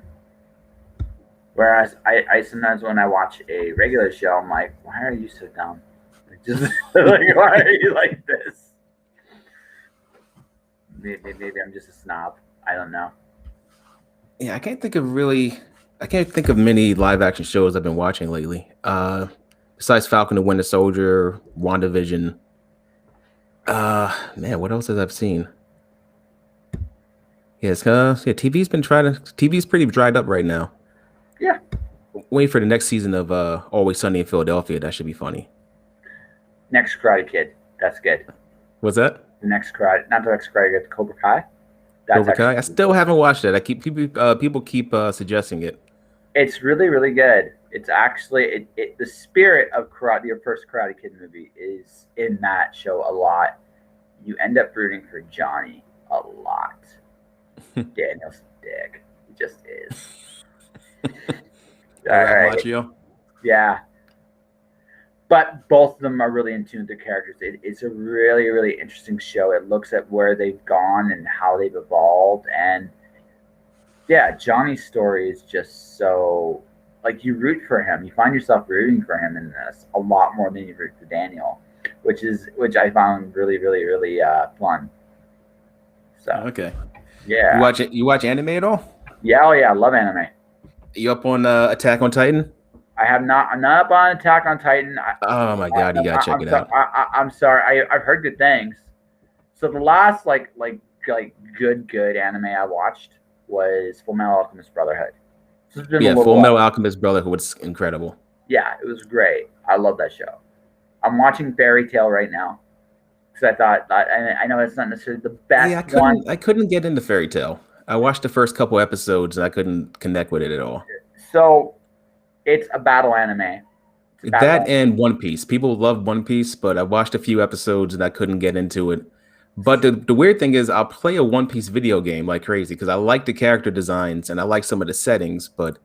Whereas I sometimes, when I watch a regular show, I'm like, why are you so dumb? Like, just like, why are you like this? Maybe I'm just a snob. I don't know. Yeah, I can't think of many live action shows I've been watching lately. Besides Falcon and Winter Soldier, WandaVision. Man, what else have I seen? Yes, yeah, TV's pretty dried up right now. Yeah. Wait for the next season of Always Sunny in Philadelphia. That should be funny. Next Karate Kid. That's good. What's that? The next Karate, not the next Karate Kid, Cobra Kai. That's Cobra Kai. I still haven't watched it. I keep people keep suggesting it. It's really, really good. It's actually the spirit of karate. Your first Karate Kid movie is in that show a lot. You end up rooting for Johnny a lot. Daniel's dick. He just is. All right. Yeah. But both of them are really in tune with their characters. It's a really, really interesting show. It looks at where they've gone and how they've evolved. And yeah, Johnny's story is just so, like, you root for him. You find yourself rooting for him in this a lot more than you root for Daniel, which I found really, really, really fun. So okay. Yeah. You watch anime at all? Yeah, oh yeah, I love anime. You up on Attack on Titan? I have not. I'm not up on Attack on Titan. Oh my god, you gotta check it out. I'm sorry. I've heard good things. So the last like good anime I watched was Full Metal Alchemist Brotherhood. So yeah, Full Metal Alchemist Brotherhood was incredible. Yeah, it was great. I love that show. I'm watching Fairy Tail right now because I thought I know it's not necessarily the best one. I couldn't get into Fairy Tail. I watched the first couple episodes and I couldn't connect with it at all. So it's a battle anime. And One Piece. People love One Piece, but I watched a few episodes and I couldn't get into it. But the weird thing is I'll play a One Piece video game like crazy because I like the character designs and I like some of the settings, but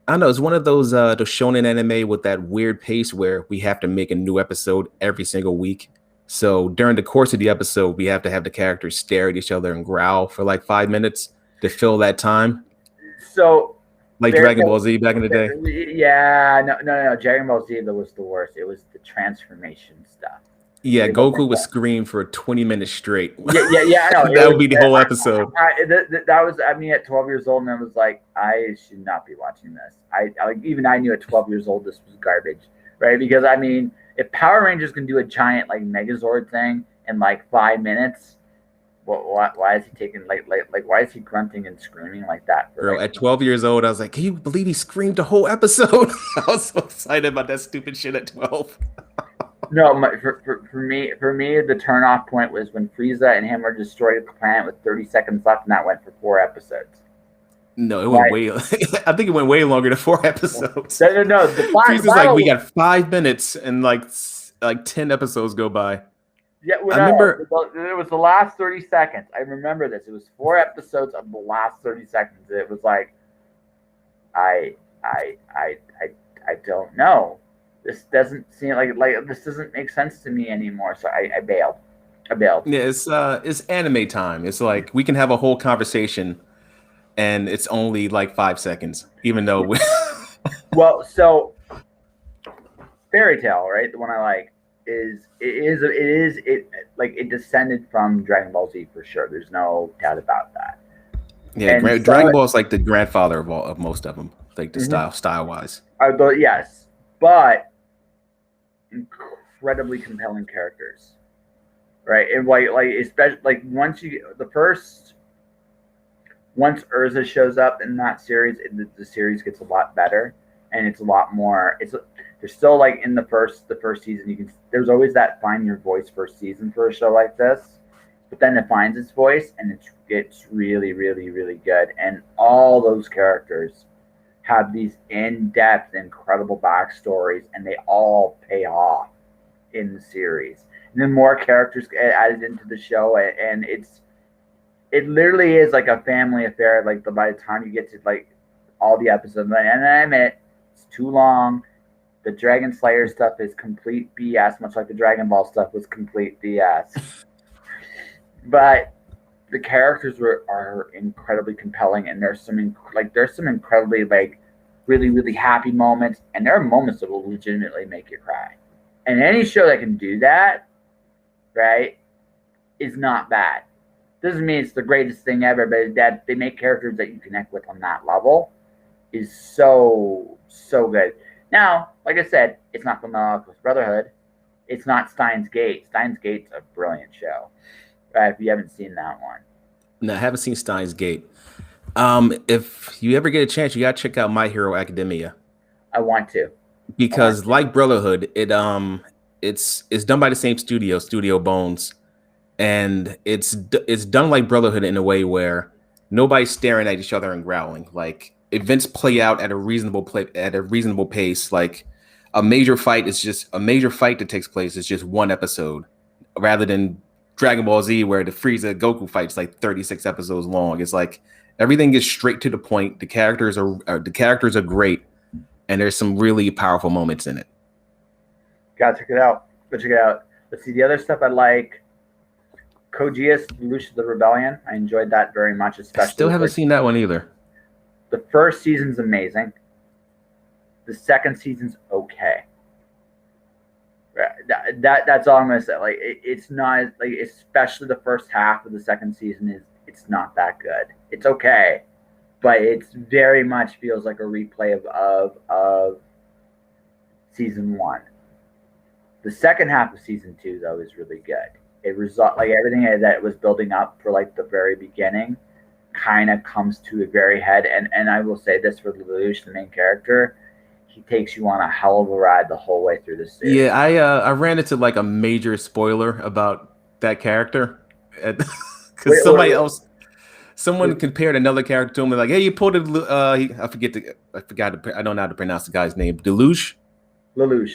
I don't know, it's one of those shonen anime with that weird pace where we have to make a new episode every single week. So during the course of the episode, we have to have the characters stare at each other and growl for like 5 minutes to fill that time. So like Dragon Ball Z back in the day. Yeah, no. Dragon Ball Z was the worst. It was the transformation stuff. Yeah, Goku would scream for 20 minutes straight. Yeah, I know. That would be the whole episode. That was, I mean, at 12 years old, and I was like, I should not be watching this. Even I knew at 12 years old this was garbage, right? Because I mean, if Power Rangers can do a giant like Megazord thing in like 5 minutes, why is he taking like why is he grunting and screaming like that? Bro, at 12 years old, I was like, can you believe he screamed the whole episode? I was so excited about that stupid shit at 12. No, for me, the turn-off point was when Frieza and him were destroyed the planet with 30 seconds left, and that went for 4 episodes. No, it went way. I think it went way longer than 4 episodes. No. Frieza's like, we got 5 minutes, and like 10 episodes go by. Yeah, I remember it was the last 30 seconds. I remember this. It was 4 episodes of the last 30 seconds. It was like, I don't know. This doesn't seem like this doesn't make sense to me anymore. So I bailed. Yeah, it's anime time. It's like we can have a whole conversation, and it's only like 5 seconds, even though. Well, so Fairy Tail, right? The one I like it descended from Dragon Ball Z for sure. There's no doubt about that. Yeah, Dragon Ball is like the grandfather of most of them, like the style wise. Yes, but incredibly compelling characters. right? And like especially like once Urza shows up in that series, the series gets a lot better, and it's a lot more. There's still like in the first season, there's always that find your voice first season for a show like this, but then it finds its voice, and it's really really really good, and all those characters have these in-depth, incredible backstories, and they all pay off in the series. And then more characters get added into the show, and it literally is like a family affair. Like by the time you get to like all the episodes, and I admit it's too long. The Dragon Slayer stuff is complete BS, much like the Dragon Ball stuff was complete BS. But the characters are incredibly compelling, and there's some incredibly like really really happy moments, and there are moments that will legitimately make you cry. And any show that can do that, right, is not bad. Doesn't mean it's the greatest thing ever, but that they make characters that you connect with on that level is so so good. Now, like I said, it's not the Alchemist Brotherhood. It's not Steins Gate. Steins Gate's a brilliant show. If you haven't seen that one, No, I haven't seen Steins Gate. If you ever get a chance, you gotta check out My Hero Academia I want to. because, like Brotherhood, it's done by the same studio, Studio Bones, and it's done like Brotherhood in a way where nobody's staring at each other and growling. Like events play out at a reasonable pace. Like a major fight that takes place is just one episode, rather than Dragon Ball Z where the Frieza Goku fight's like 36 episodes long. It's like everything gets straight to the point. The characters are great, and there's some really powerful moments in it. Gotta check it out. Go check it out. Let's see the other stuff I like. Kojia's Lelouch of the Rebellion. I enjoyed that very much, I especially still haven't seen that one either. the first season's amazing. The second season's okay. That's all I'm gonna say. Like it's not like especially the first half of the second season it's not that good. It's okay, but it's very much feels like a replay of season one. The second half of season two though is really good. It result like everything that was building up for like the very beginning kind of comes to a very head. And I will say this for Lelouch, the main character, he takes you on a hell of a ride the whole way through the series. Yeah, I ran into like a major spoiler about that character because someone compared another character to him, like, hey, you pulled it. I don't know how to pronounce the guy's name. Deluge. Lelouch.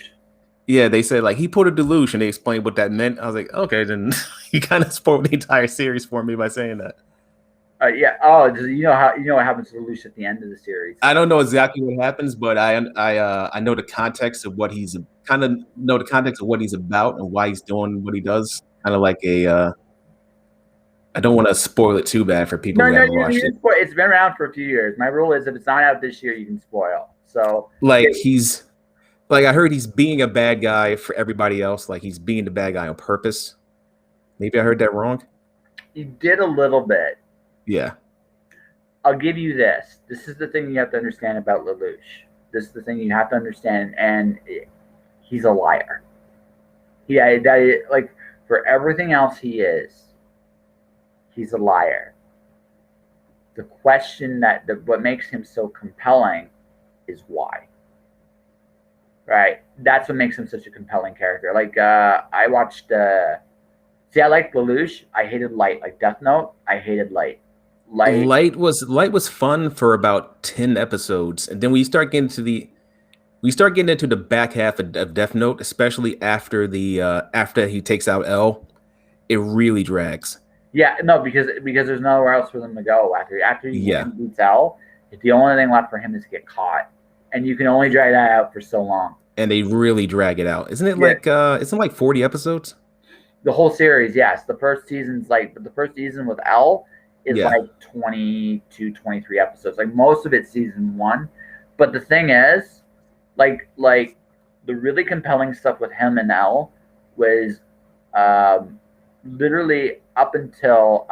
Yeah, they said like he pulled a deluge, and they explained what that meant. I was like, okay, then you kind of spoiled the entire series for me by saying that. Yeah. Oh, you know what happens to Lelouch at the end of the series? I don't know exactly what happens, but I know the context of what he's about and why he's doing what he does. Kind of like I don't want to spoil it too bad for people No, who no, haven't watched it. it's been around for a few years. My rule is if it's not out this year, you can spoil. So Like I heard he's being a bad guy for everybody else. Like he's being the bad guy on purpose. Maybe I heard that wrong. you did a little bit. Yeah. I'll give you this. This is the thing you have to understand about Lelouch. This is the thing you have to understand, and he's a liar. Yeah, like for everything else he is, he's a liar. The question what makes him so compelling is why. Right? That's what makes him such a compelling character. Like I watched. I liked Lelouch. I hated Light. Like Death Note, I hated Light. Light was fun for about 10 episodes, and then we start getting into the back half of Death Note, especially after he takes out L. It really drags. Yeah, no, because there's nowhere else for them to go after he beats L. The only thing left for him is to get caught, and you can only drag that out for so long. And they really drag it out. Isn't it like 40 episodes? The whole series, yes. The first season with L is like 22, 23 episodes. Like most of it's season one. But the thing is, like the really compelling stuff with him and L was literally up until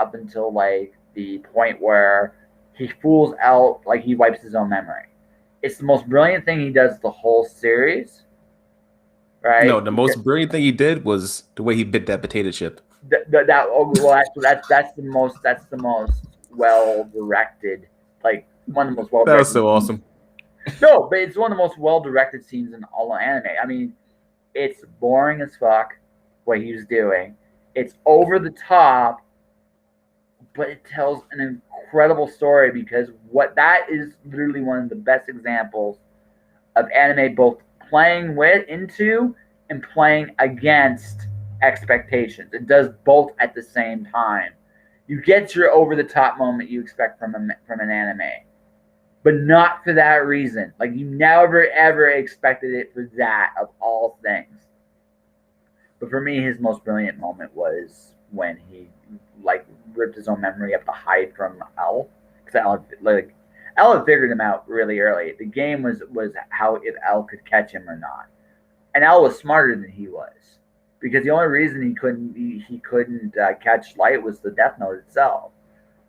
like the point where he fools L, like he wipes his own memory. It's the most brilliant thing he does the whole series. Right? No, the most brilliant thing he did was the way he bit that potato chip. That's the most well directed, like one of the most well That was directed so scenes. awesome. No, but it's one of the most well directed scenes in all of anime. I mean, it's boring as fuck what he was doing. It's over the top, but it tells an incredible story because what that is literally one of the best examples of anime both playing with into and playing against expectations. It does both at the same time. You get your over the top moment you expect from an anime, but not for that reason. Like you never ever expected it for that of all things. But for me, his most brilliant moment was when he like ripped his own memory up to hide from L, because L had figured him out really early. The game was how if L could catch him or not, and L was smarter than he was because the only reason he couldn't catch Light was the Death Note itself,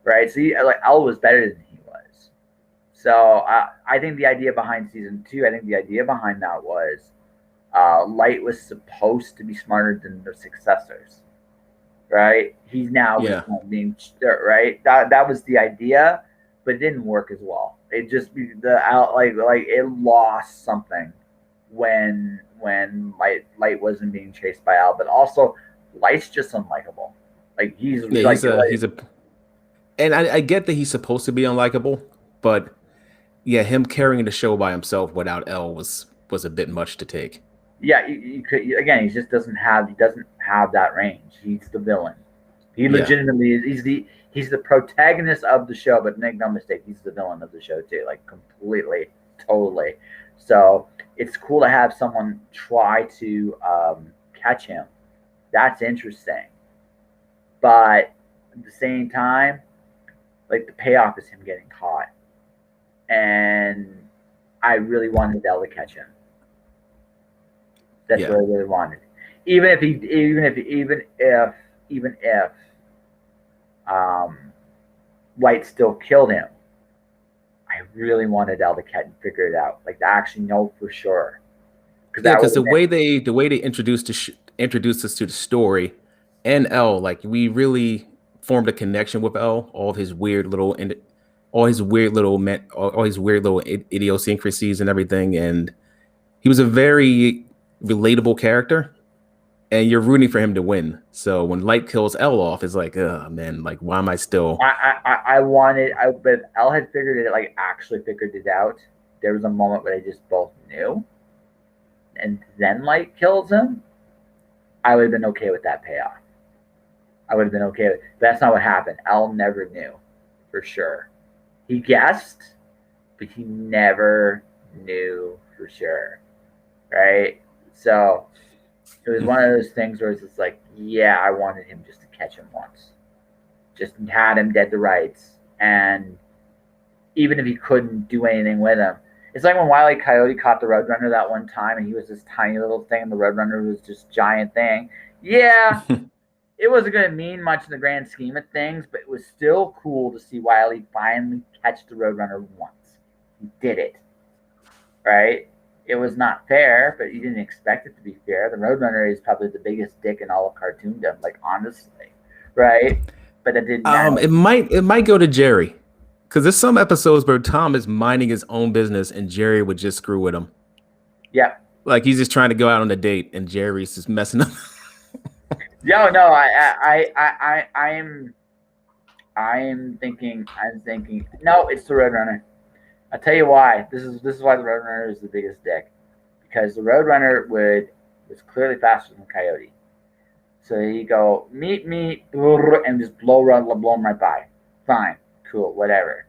right? So L was better than he was. So I think the idea behind season 2, I think the idea behind that was Light was supposed to be smarter than the successors, right? He's now Yeah. being right. That was the idea, but it didn't work as well. It just it lost something when Light wasn't being chased by Al, but also Light's just unlikable. Like he's Yeah, like he's a, and I get that he's supposed to be unlikable, but yeah, him carrying the show by himself without L was a bit much to take. yeah. You could again. He doesn't have that range. He's the villain. He Yeah, legitimately is. He's the protagonist of the show, but make no mistake, he's the villain of the show too. Like completely, totally. So it's cool to have someone try to catch him. That's interesting. But at the same time, like the payoff is him getting caught, and I really wanted Dell to catch him. That's yeah. what I really wanted. Even if um, White still killed him, I really wanted Dell to catch and figure it out, like to actually know for sure, because Yeah, that would because have been the way they introduced us to the story and L, like we really formed a connection with L. All his weird little idiosyncrasies and everything, and he was a very relatable character. And you're rooting for him to win. So when Light kills L off, it's like, oh man, like why am I still? but if L had figured it, like actually figured it out, there was a moment where they just both knew, and then Light kills him. I would have been okay with that payoff. I would have been okay with. But that's not what happened. L never knew, for sure. He guessed, but he never knew for sure, right? So it was one of those things where it's just like, yeah, I wanted him just to catch him once, just had him dead to rights, and even if he couldn't do anything with him, it's like when Wile E. Coyote caught the Roadrunner that one time, and he was this tiny little thing, and the Roadrunner was this giant thing. Yeah, it wasn't going to mean much in the grand scheme of things, but it was still cool to see Wiley finally catch the Roadrunner once. He did it, right? It was not fair, but you didn't expect it to be fair. The Roadrunner is probably the biggest dick in all of cartoondom, like honestly, right? But that didn't matter. It might go to Jerry because there's some episodes where Tom is minding his own business and Jerry would just screw with him. Yep. Like he's just trying to go out on a date and Jerry's just messing up. Yo, no, I'm thinking. No, it's the Roadrunner. I'll tell you why. This is why the Roadrunner is the biggest dick, because the Roadrunner was clearly faster than Coyote. So you go meet me and just blow him right by. Fine, cool, whatever.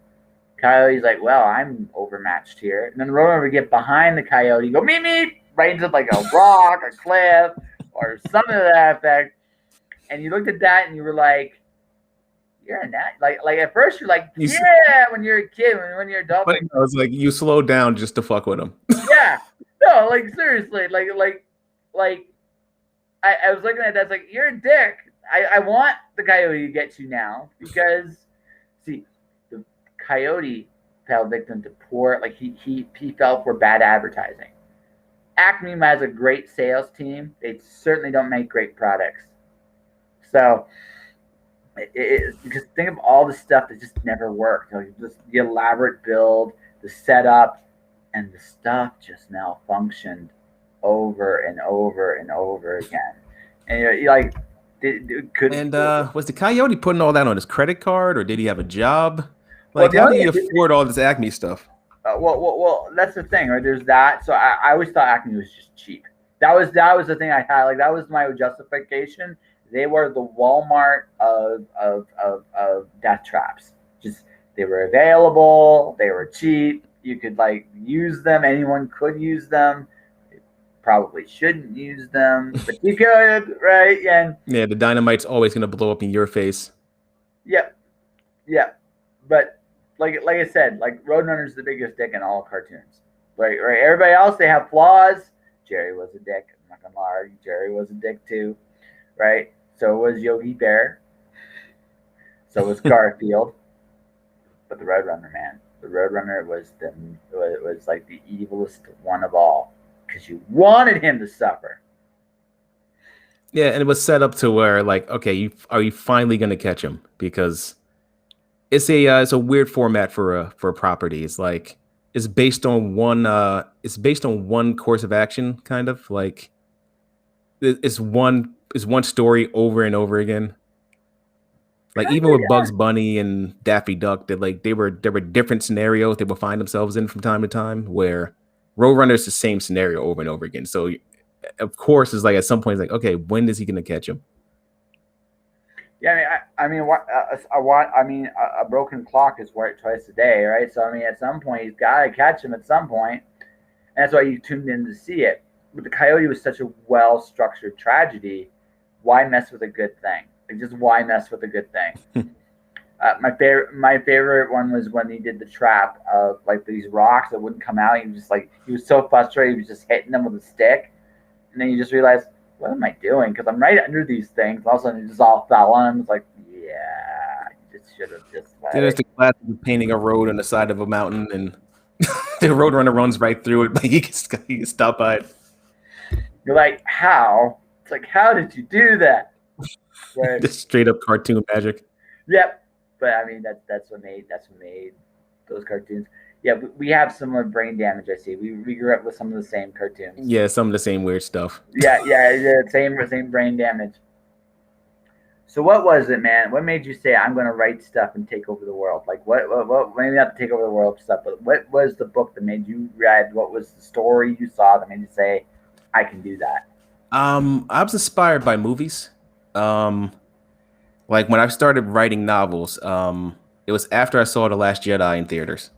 Coyote's like, well, I'm overmatched here, and then the Roadrunner would get behind the Coyote, go meet right into like a rock, a cliff, or something to that effect. And you looked at that and you were like, you're a nat. Like at first you're like, yeah, when you're a kid, when you're adult. But no, it's like you slow down just to fuck with him. Yeah. No, like seriously. Like I was looking at that, it's like, you're a dick. I want the Coyote to get you now because see, the Coyote fell victim to poor, like he fell for bad advertising. Acme has a great sales team. They certainly don't make great products. So because think of all the stuff that just never worked. Just the elaborate build, the setup, and the stuff just malfunctioned over and over and over again. And you're like, could And was the Coyote putting all that on his credit card, or did he have a job? well Like, the how did only he afford all this Acme stuff? well, that's the thing, right? There's that. So I always thought Acme was just cheap. That was the thing I had. Like that was my justification. They were the Walmart of death traps. Just they were available. They were cheap. You could like use them. Anyone could use them. Probably shouldn't use them, but you could, right? And Yeah, the dynamite's always gonna blow up in your face. yeah, yeah. But like I said, like Roadrunner's the biggest dick in all cartoons. Right. Everybody else they have flaws. Jerry was a dick. I'm not gonna lie, Jerry was a dick too. Right? So was Yogi Bear. So was Garfield. But the Roadrunner, man, the Roadrunner was like the evilest one of all because you wanted him to suffer. Yeah, and it was set up to where, like, okay, are you finally gonna catch him? Because it's a weird format for a property. It's like it's based on one course of action, kind of like it's one story over and over again. Like even with Bugs Bunny and Daffy Duck, that like there were different scenarios they would find themselves in from time to time. Where Roadrunner is the same scenario over and over again. So of course, it's like at some point, it's like, okay, when is he gonna catch him? Yeah, I mean, a broken clock is right twice a day, right? So I mean, at some point, he's got to catch him at some point, and that's why you tuned in to see it. But the Coyote was such a well-structured tragedy. Why mess with a good thing? Like, just why mess with a good thing? My favorite one was when he did the trap of like these rocks that wouldn't come out. He was just like he was so frustrated, he was just hitting them with a stick, and then you just realize, what am I doing? Because I'm right under these things. All of a sudden, it just all fell on him. It's like, yeah, you just should have just. There's the class of painting a road on the side of a mountain, and the Roadrunner runs right through it, but he can stop by it. You're like, how? It's like, how did you do that? Right. Just straight up cartoon magic. Yep. But I mean, that's what made those cartoons. Yeah, we have similar brain damage. I see. We grew up with some of the same cartoons. Yeah, some of the same weird stuff. Yeah, same brain damage. So what was it, man? What made you say I'm going to write stuff and take over the world? Like what? Maybe not to take over the world stuff, but what was the book that made you read? What was the story you saw that made you say I can do that? I was inspired by movies. Like when I started writing novels, it was after I saw The Last Jedi in theaters.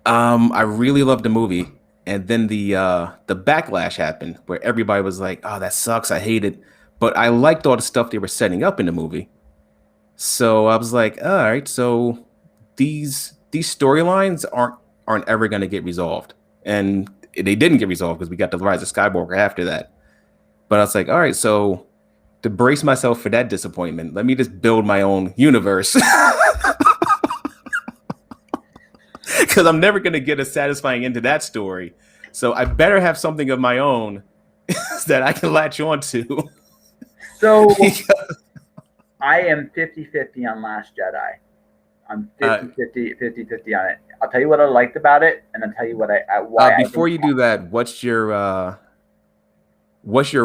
I really loved the movie, and then the backlash happened where everybody was like, "Oh, that sucks. I hate it." But I liked all the stuff they were setting up in the movie. So I was like, all right, so these storylines aren't ever going to get resolved, and they didn't get resolved because we got the Rise of Skywalker after that. But I was like, all right, so to brace myself for that disappointment, let me just build my own universe. Because I'm never going to get a satisfying end to that story. So I better have something of my own that I can latch on to. So I am 50-50 on Last Jedi. I'm 50-50 on it. I'll tell you what I liked about it, and I'll tell you why. Before you do that, what's your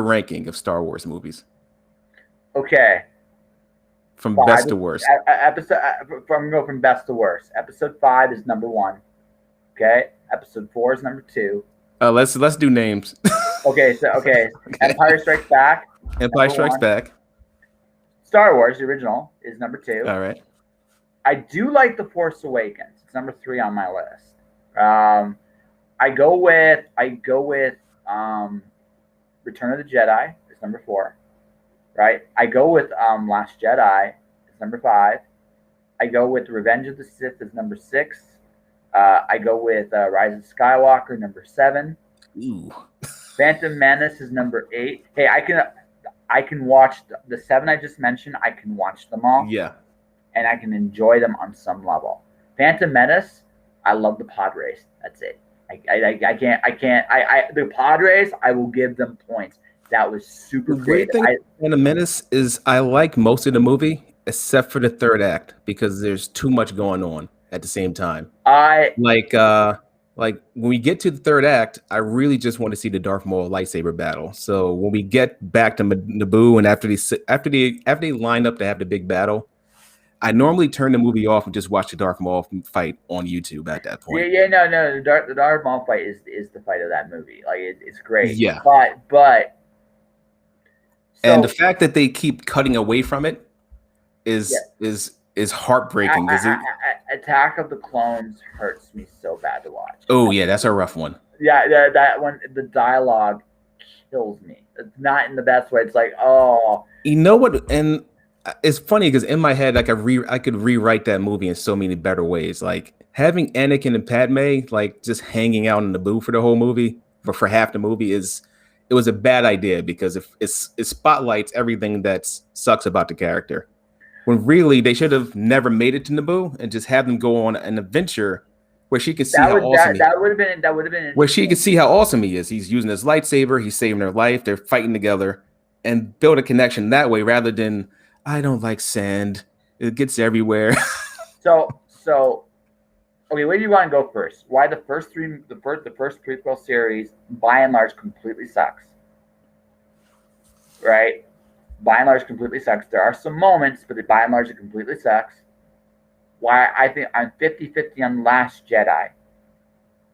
ranking of Star Wars movies? Okay. From best to worst. I'm gonna go from best to worst. Episode 5 is number 1. Okay. Episode 4 is number 2. Let's do names. Okay. Empire Strikes Back. Empire Strikes Back. Star Wars, the original, is number 2. All right. I do like The Force Awakens. It's number 3 on my list. I go with Return of the Jedi. It's number 4. Right. I go with Last Jedi. It's number 5. I go with Revenge of the Sith. It's number 6. I go with Rise of Skywalker, number 7. Ooh. Phantom Menace is number 8. Hey, I can watch the 7 I just mentioned. I can watch them all. Yeah. And I can enjoy them on some level. Phantom Menace, I love the pod race. That's it. The pod race, I will give them points. That was super The weird creative. thing in a Menace is I like most of the movie except for the third act because there's too much going on at the same time. I Like like when we get to the third act, I really just want to see the Darth Maul lightsaber battle. So when we get back to Naboo and after they line up to have the big battle, I normally turn the movie off and just watch the Darth Maul fight on YouTube at that point. no, the Darth Maul fight is the fight of that movie. Like it's great, Yeah. but And the so fact that they keep cutting away from it yeah, is heartbreaking because Attack of the Clones hurts me so bad to watch. oh yeah, that's a rough one. Yeah, that one, the dialogue kills me. It's not in the best way. It's like, oh, You know what? And it's funny because in my head, I could rewrite that movie in so many better ways. Like having Anakin and Padme like just hanging out in the booth for the whole movie, but for half the movie it was a bad idea because if it spotlights everything that sucks about the character. When really they should have never made it to Naboo and just have them go on an adventure where she can see how awesome that would have been where she can see how awesome he is. He's using his lightsaber, he's saving her life, they're fighting together, and build a connection that way rather than I don't like sand. It gets everywhere. so okay. Where do you want to go first? Why the first prequel series by and large completely sucks, right? By and large completely sucks. There are some moments, but by and large it completely sucks. Why I think I'm 50-50 on Last Jedi,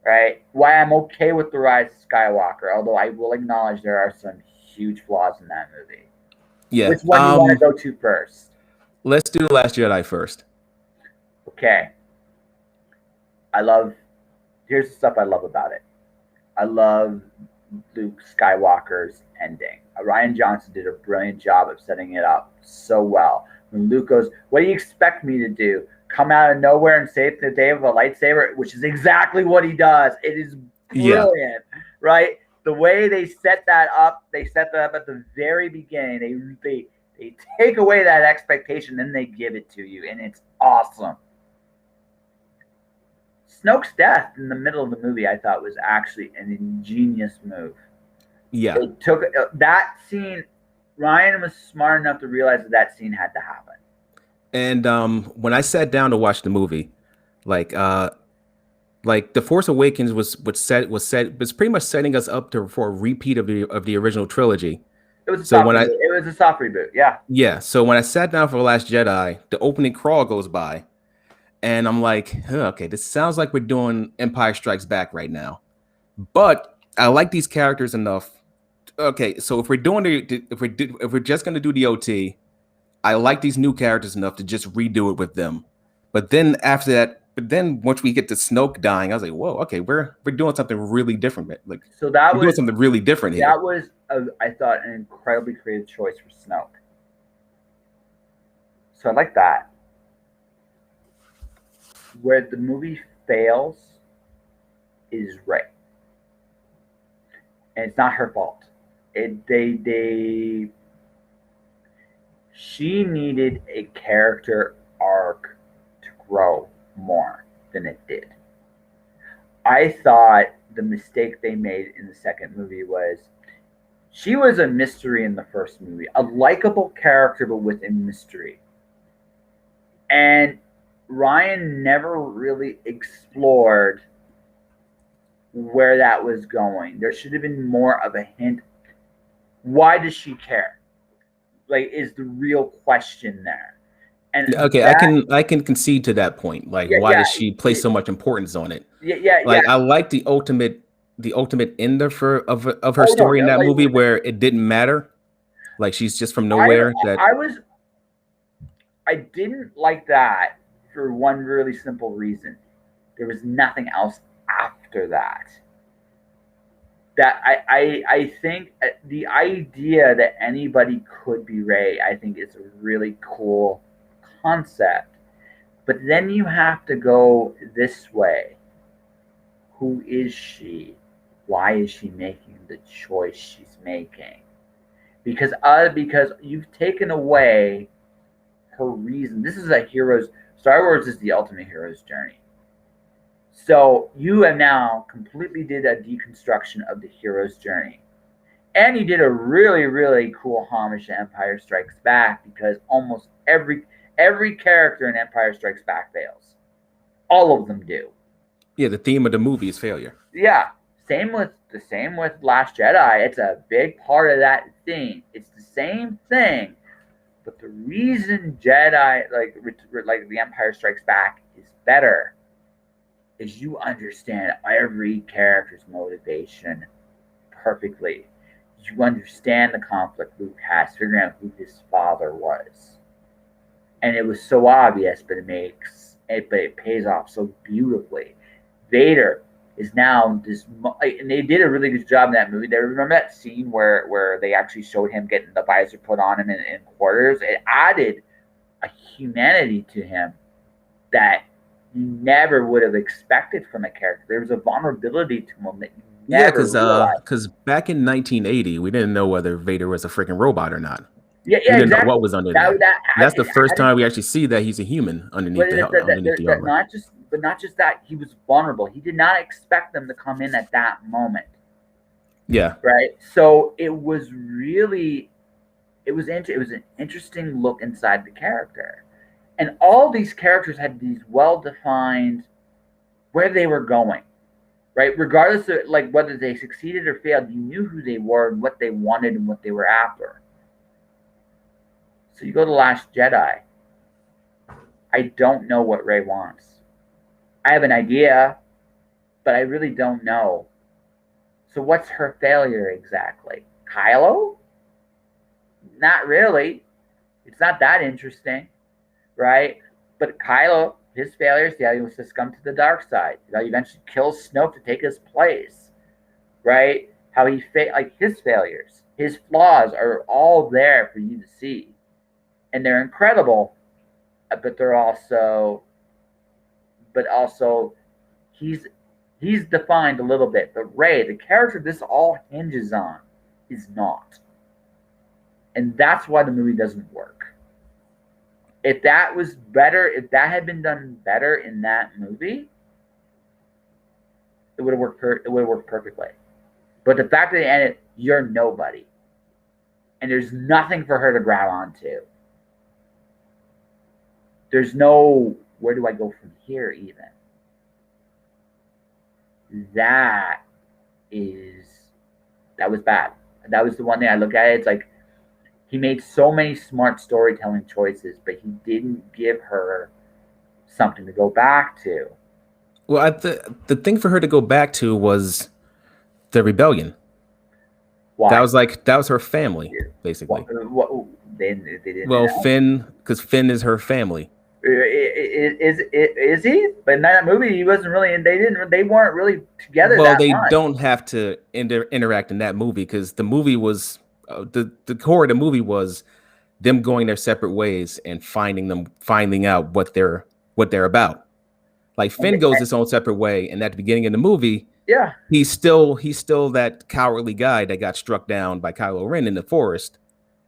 right? Why I'm okay with The Rise of Skywalker, although I will acknowledge there are some huge flaws in that movie. Yeah. Which one do you want to go to first? Let's do The Last Jedi first. Okay. Here's the stuff I love about it. I love Luke Skywalker's ending. Ryan Johnson did a brilliant job of setting it up so well. When Luke goes, what do you expect me to do? Come out of nowhere and save the day with a lightsaber, which is exactly what he does. It is brilliant, right? The way they set that up at the very beginning. They take away that expectation, then they give it to you, and it's awesome. Snoke's death in the middle of the movie, I thought, was actually an ingenious move. Yeah. It took that scene. Ryan was smart enough to realize that scene had to happen. And when I sat down to watch the movie, like The Force Awakens was pretty much setting us up for a repeat of the original trilogy. It was a soft reboot. It was a soft reboot. Yeah. Yeah. So when I sat down for The Last Jedi, the opening crawl goes by, and I'm like, okay, this sounds like we're doing Empire Strikes Back right now. But I like these characters enough. Okay, so if we're just gonna do the OT, I like these new characters enough to just redo it with them. But then after that, once we get to Snoke dying, I was like, whoa, okay, we're doing something really different. Like, so that we're doing something really different here. That was, I thought, an incredibly creative choice for Snoke. So I like that. Where the movie fails is Rey, and it's not her fault. She needed a character arc to grow more than it did. I thought the mistake they made in the second movie was she was a mystery in the first movie, a likable character but with a mystery. And Ryan never really explored where that was going. There should have been more of a hint. Why does she care? Like, is the real question there? And okay, I can concede to that point. Like, why does she place so much importance on it? Like, I like the ultimate end of her story in that movie where it didn't matter. Like, she's just from nowhere. I didn't like that for one really simple reason. There was nothing else after that. That I think the idea that anybody could be Rey, I think is a really cool concept. But then you have to go this way. Who is she? Why is she making the choice she's making? Because you've taken away her reason. This is Star Wars is the ultimate hero's journey. So you have now completely did a deconstruction of the hero's journey. And he did a really, really cool homage to Empire Strikes Back because almost every character in Empire Strikes Back fails. All of them do. Yeah, the theme of the movie is failure. Yeah. Same with Last Jedi. It's a big part of that theme. It's the same thing, but the reason Jedi like the Empire Strikes Back is better is you understand every character's motivation perfectly. You understand the conflict Luke has, figuring out who his father was, and it was so obvious, but it pays off so beautifully. Vader is now this, and they did a really good job in that movie. They remember that scene where they actually showed him getting the visor put on him in quarters. It added a humanity to him that you never would have expected from a character. There was a vulnerability to him that you Yeah, never realized. because back in 1980, we didn't know whether Vader was a freaking robot or not. Yeah, We yeah, didn't know exactly. what was under there. That's the first Added, time we actually see that he's a human underneath underneath the armor. not just that he was vulnerable. He did not expect them to come in at that moment. Yeah, Right. So it was really, it was an interesting look inside the character, and all these characters had these well defined where they were going. Right, regardless of like whether they succeeded or failed, you knew who they were and what they wanted and what they were after. So you go to Last Jedi. I don't know what Rey wants. I have an idea, but I really don't know. So what's her failure exactly? Kylo? Not really. It's not that interesting, right? But Kylo, his failures, yeah, he was to succumb to the dark side. He eventually kills Snoke to take his place, right? How he like his failures, his flaws are all there for you to see, and they're incredible. But they're also, he's defined a little bit. But Rey, the character this all hinges on, is not, and that's why the movie doesn't work. If that was better, if that had been done better in that movie, it would have worked. It would have worked perfectly. But the fact that they ended, you're nobody, and there's nothing for her to grab onto. There's no where do I go from here even. That was bad. That was the one thing I look at. It's like he made so many smart storytelling choices, but he didn't give her something to go back to. well, the thing for her to go back to was the rebellion. Why? That was her family, basically. They didn't. Well, Finn, because Finn is her family. Is he? But in that movie, he wasn't really. They weren't really together. Well, that they much. don't have to interact in that movie because the movie was the core of the movie was them going their separate ways and finding out what they're about. Like Finn goes his own separate way, and at the beginning of the movie, yeah, he's still that cowardly guy that got struck down by Kylo Ren in the forest.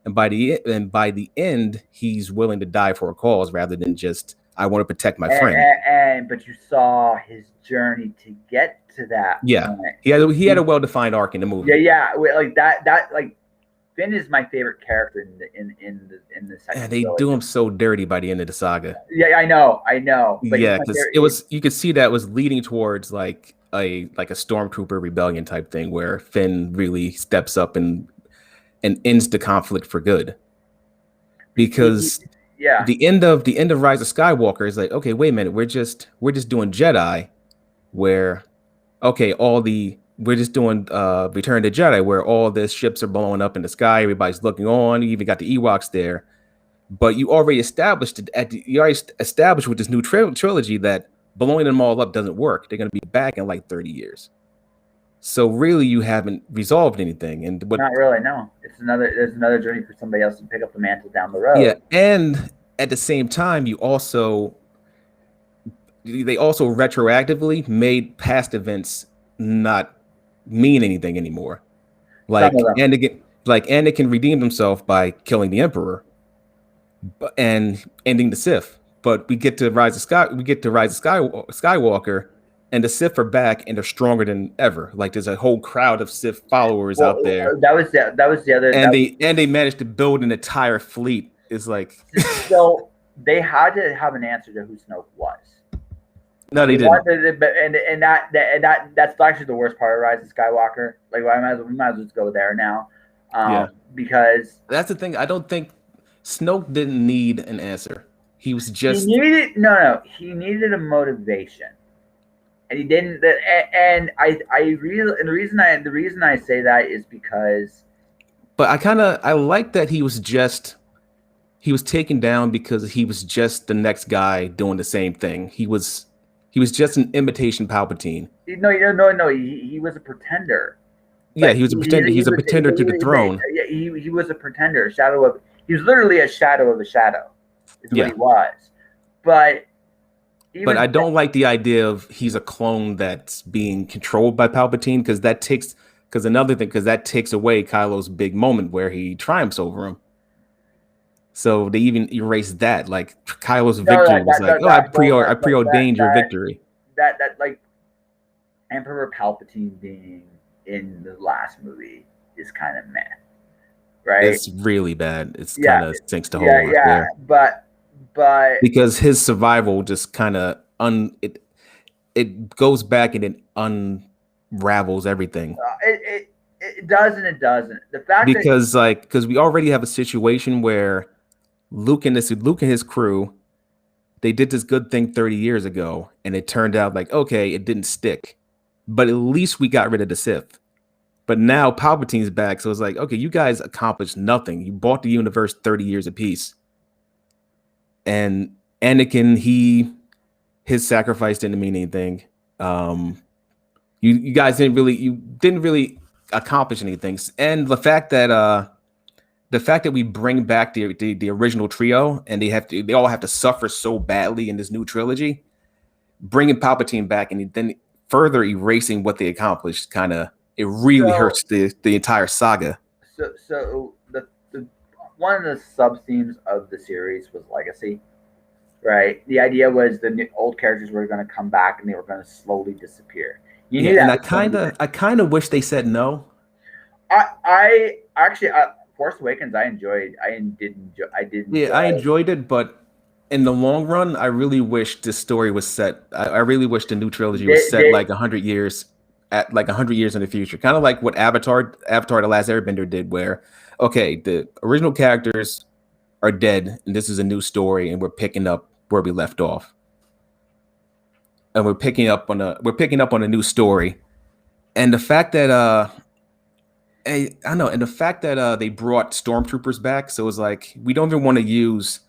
And by the end, he's willing to die for a cause rather than just I want to protect my friend. But you saw his journey to get to that. Yeah, point. he had a well-defined arc in the movie. Yeah. Like that like Finn is my favorite character in the second. And they do him so dirty by the end of the saga. Yeah, I know. But yeah, because you could see that was leading towards like a stormtrooper rebellion type thing where Finn really steps up and ends the conflict for good. Because the end of Rise of Skywalker is like, okay, wait a minute, we're just doing Jedi, where we're just doing Return to Jedi, where all the ships are blowing up in the sky, everybody's looking on, you even got the Ewoks there, but you already established with this new trilogy that blowing them all up doesn't work. They're going to be back in like 30 years. So really, you haven't resolved anything, and not really. No, there's another journey for somebody else to pick up the mantle down the road. Yeah, and at the same time, they also retroactively made past events not mean anything anymore. Like Anakin redeemed himself by killing the Emperor and ending the Sith. But we get to Rise of Skywalker, and the Sith are back and they're stronger than ever. Like there's a whole crowd of Sith followers out there, that was the other. and they managed to build an entire fleet. It's like So they had to have an answer to who Snoke was. no, they didn't. That's actually the worst part of Rise of Skywalker. Like, we might as well just go there now, because That's the thing. I don't think Snoke didn't need an answer. He was just he needed a motivation, and he didn't. And the reason I say that is because. But I like that he was taken down because he was just the next guy doing the same thing. He was just an imitation Palpatine. No. He was a pretender. Yeah, he was a pretender. He's a pretender to the throne. He was a pretender. He was literally a shadow of a shadow. Is what he was. But I don't like the idea of he's a clone that's being controlled by Palpatine because that takes away Kylo's big moment where he triumphs over him. So they even erased that. Like Kylo's victory was like, I preordained your victory. That like Emperor Palpatine being in the last movie is kind of meh, right? It's really bad. It's kind of sinks the whole but because his survival just kind of it goes back and it unravels everything. It does and it doesn't. The fact because we already have a situation where Luke and his crew, they did this good thing 30 years ago, and it turned out like, okay, it didn't stick. But at least we got rid of the Sith. But now Palpatine's back, so it's like, okay, you guys accomplished nothing. You bought the universe 30 years apiece. And Anakin, his sacrifice didn't mean anything. You guys didn't really accomplish anything. And the fact that we bring back the original trio and they all have to suffer so badly in this new trilogy, bringing Palpatine back and then further erasing what they accomplished, it really hurts the entire saga. So the one of the sub themes of the series was legacy, right? The idea was the old characters were going to come back and they were going to slowly disappear. And I kind of wish they said no. I actually Force Awakens I enjoyed it, but in the long run, I really wish this story was set. I really wish the new trilogy was set like 100 years in the future, kind of like what Avatar: The Last Airbender did, where okay, the original characters are dead, and this is a new story, and we're picking up where we left off, and we're picking up on a new story, and the fact that they brought stormtroopers back, so it's like we don't even want to use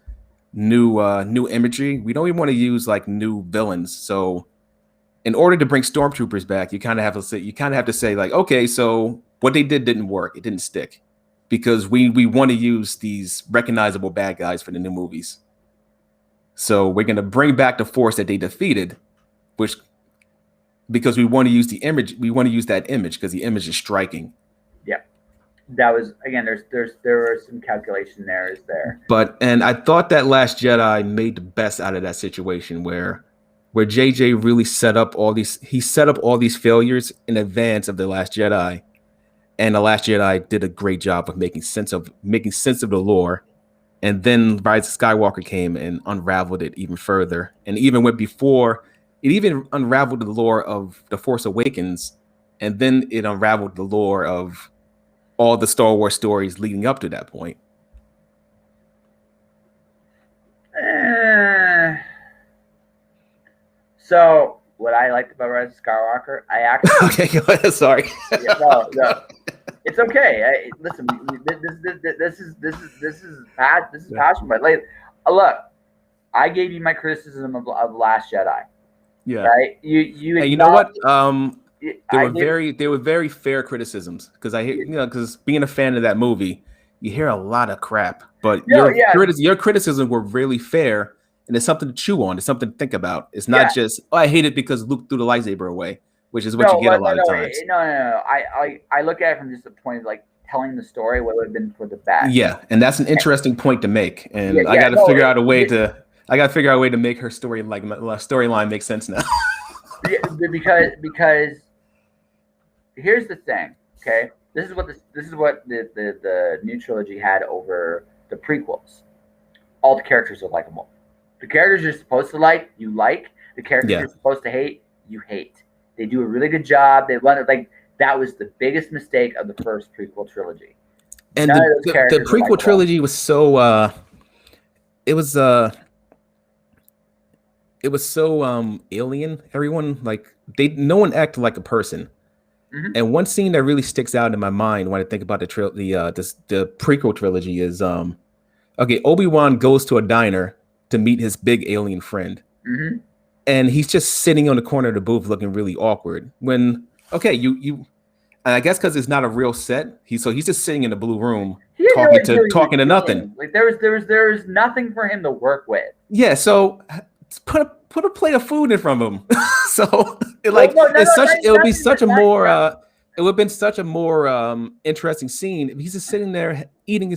new imagery. We don't even want to use like new villains. So in order to bring stormtroopers back, you kind of have to say like, okay, so what they didn't work. It didn't stick because we want to use these recognizable bad guys for the new movies. So we're going to bring back the Force that they defeated, because we want to use the image. We want to use that image because the image is striking. Yeah. That was, again, there were some calculation there. And I thought that Last Jedi made the best out of that situation where JJ really set up all these failures in advance of The Last Jedi. And The Last Jedi did a great job of making sense of the lore. And then Rise of Skywalker came and unraveled it even further. And even went before, it even unraveled the lore of The Force Awakens. And then it unraveled the lore of all the Star Wars stories leading up to that point. So what I liked about Rise of Skywalker, I actually okay, go ahead. Sorry. No, it's okay. Listen, this is passion, but like, look, I gave you my criticism of Last Jedi. Yeah. Right. You know what? They were very fair criticisms because because being a fan of that movie, you hear a lot of crap, but your criticisms were really fair, and it's something to chew on. It's something to think about. It's not just I hate it because Luke threw the lightsaber away, which is what you get a lot of times. No. I look at it from just the point of like telling the story what would have been for the best. Yeah, and that's an interesting point to make, and I got to figure out a way to. I got to figure out a way to make her storyline make sense now. Yeah, because here's the thing. Okay, this is what the new trilogy had over the prequels. All the characters are likable. The characters you're supposed to like, you like. The characters Yeah. you're supposed to hate, you hate. They do a really good job. They run it like that was the biggest mistake of the first prequel trilogy. And None of those the characters are prequel likable. trilogy was so it was alien. Everyone like no one acted like a person. Mm-hmm. And one scene that really sticks out in my mind when I think about the prequel trilogy is okay, Obi-Wan goes to a diner to meet his big alien friend. Mm-hmm. And he's just sitting on the corner of the booth looking really awkward. When okay, you I guess because it's not a real set, he's just sitting in the blue room He had no idea what he talking to was nothing. doing. Like there was nothing for him to work with. Yeah, so put a plate of food in front of him. So it would be such a more it would have been such a more interesting scene if he's just sitting there eating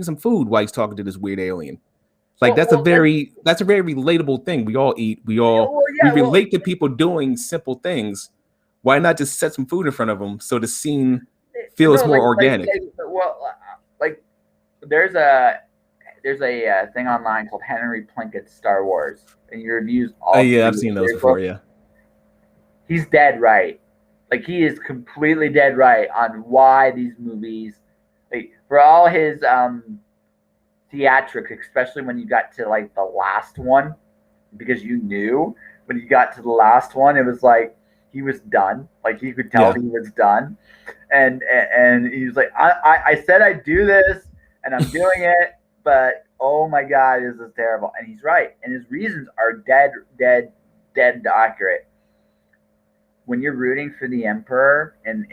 some food while he's talking to this weird alien. Like that's a very relatable thing. We all eat. We relate to people doing simple things. Why not just set some food in front of them so the scene feels more organic? There's a thing online called Henry Plinkett's Star Wars, and he reviews all. Oh yeah, I've seen those before. Yeah, he's dead right. Like he is completely dead right on why these movies, like for all his theatrics, especially when you got to like the last one, because you knew when you got to the last one, it was like he was done. Like you could tell he was done, and he was like, I said I'd do this, and I'm doing it, but oh my god, this is terrible. And he's right, and his reasons are dead accurate. When you're rooting for the Emperor and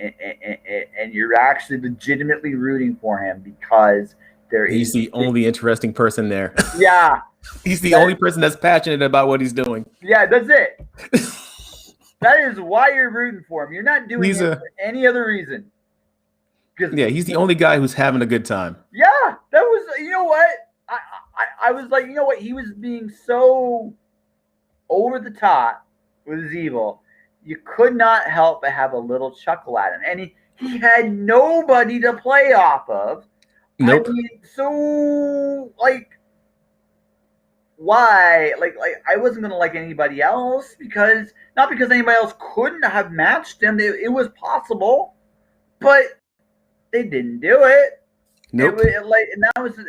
you're actually legitimately rooting for him because he's the only interesting person there. Yeah. He's the only person that's passionate about what he's doing. Yeah, that's it. That is why you're rooting for him. You're not doing it for any other reason. Yeah, he's the only guy who's having a good time. Yeah, that was, you know what? I was like, you know what? He was being so over the top with his evil. You could not help but have a little chuckle at him. And he had nobody to play off of. Nope. I mean, so, like, why? Like I wasn't going to like anybody else not because anybody else couldn't have matched him. It was possible, but they didn't do it. Nope. And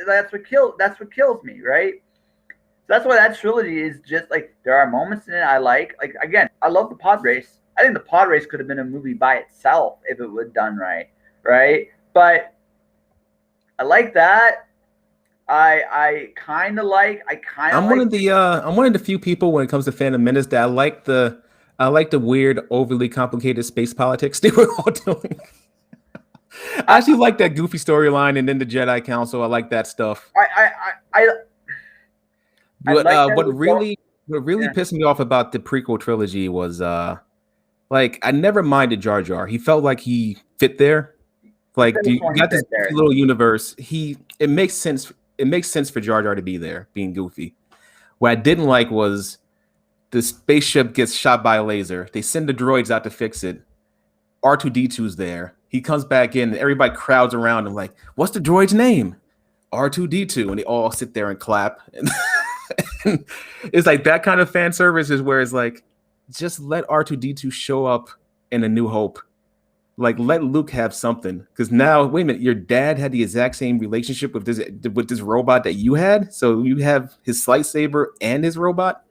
that's what kills me, right? So that's why that trilogy is just like there are moments in it I like. Like again, I love the pod race. I think the pod race could have been a movie by itself if it was done right, right? But I like that. I'm one of the few people when it comes to Phantom Menace that I like the weird, overly complicated space politics they were all doing. I actually like that goofy storyline, and then the Jedi Council. I like that stuff. What really pissed me off about the prequel trilogy was like I never minded Jar Jar. He felt like he fit there. Like you got this little universe. It makes sense. It makes sense for Jar Jar to be there, being goofy. What I didn't like was the spaceship gets shot by a laser. They send the droids out to fix it. R2-D2's there. He comes back in, and everybody crowds around him like, "What's the droid's name?" R2-D2, and they all sit there and clap. And it's like that kind of fan service is where it's like, just let R2-D2 show up in A New Hope. Like, let Luke have something. Because now, wait a minute, your dad had the exact same relationship with this robot that you had. So you have his lightsaber and his robot,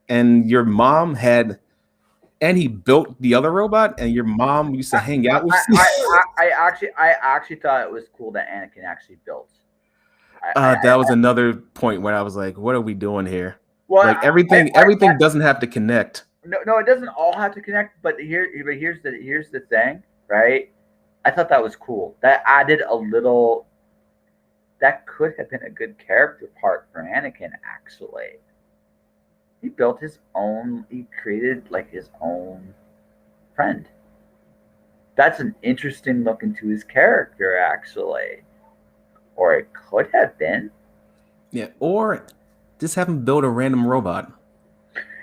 and your mom had. And he built the other robot, and your mom used to hang out with. I actually thought it was cool that Anakin actually built. That was another point where I was like, "What are we doing here?" Well, like everything doesn't have to connect. No, it doesn't all have to connect. But here's the thing, right? I thought that was cool. That added a little. That could have been a good character part for Anakin, actually. He built his own. He created like his own friend. That's an interesting look into his character, actually. Or it could have been. Yeah, or just have him build a random robot.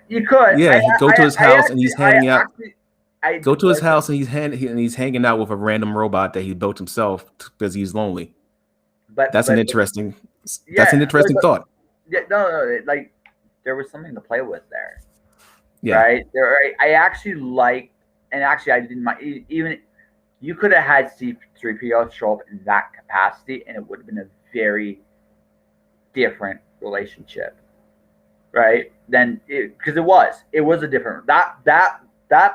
You could. Yeah, he go to his house and he's handing out. I Go to his house and he's hanging out with a random robot that he built himself because he's lonely. but That's but an interesting. That's yeah, an interesting thought. yeah, no, like there was something to play with there, Yeah, right? I actually liked, and actually I didn't mind even. You could have had C3PO show up in that capacity, and it would have been a very different relationship, right? Then because it was a different that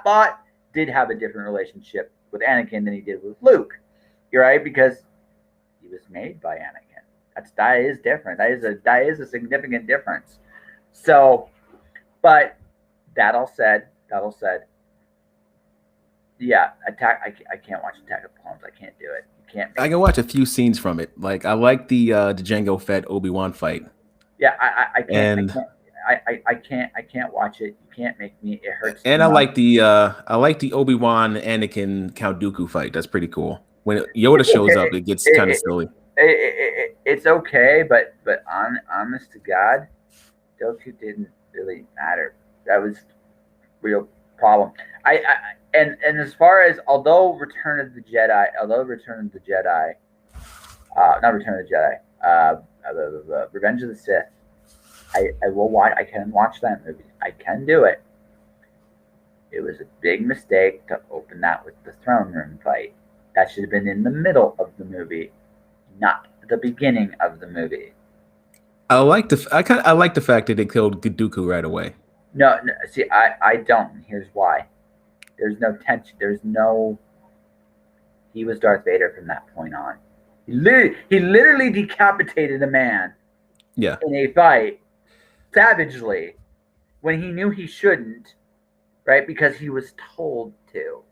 bot did have a different relationship with Anakin than he did with Luke, you're right, because he was made by Anakin. That is different. That is a significant difference. So, but that all said, yeah, I can't watch Attack of the Clones. I can't do it. You can't. I can watch a few scenes from it. Like I like the Jango Fett Obi-Wan fight. Yeah, I can't. And I can't watch it. You can't make me. It hurts. and I like the Obi-Wan Anakin Count Dooku fight. That's pretty cool. When Yoda shows up, it gets kind of silly. It's okay, but honest to God, Dooku didn't really matter. That was real problem. And as far as not Return of the Jedi, Revenge of the Sith. I will watch. I can watch that movie. I can do it. It was a big mistake to open that with the throne room fight. That should have been in the middle of the movie, not the beginning of the movie. I like the fact that they killed Dooku right away. No, see, I don't. Here's why. There's no tension. He was Darth Vader from that point on. He literally decapitated a man. Yeah. In a fight, savagely, when he knew he shouldn't, right? Because he was told to.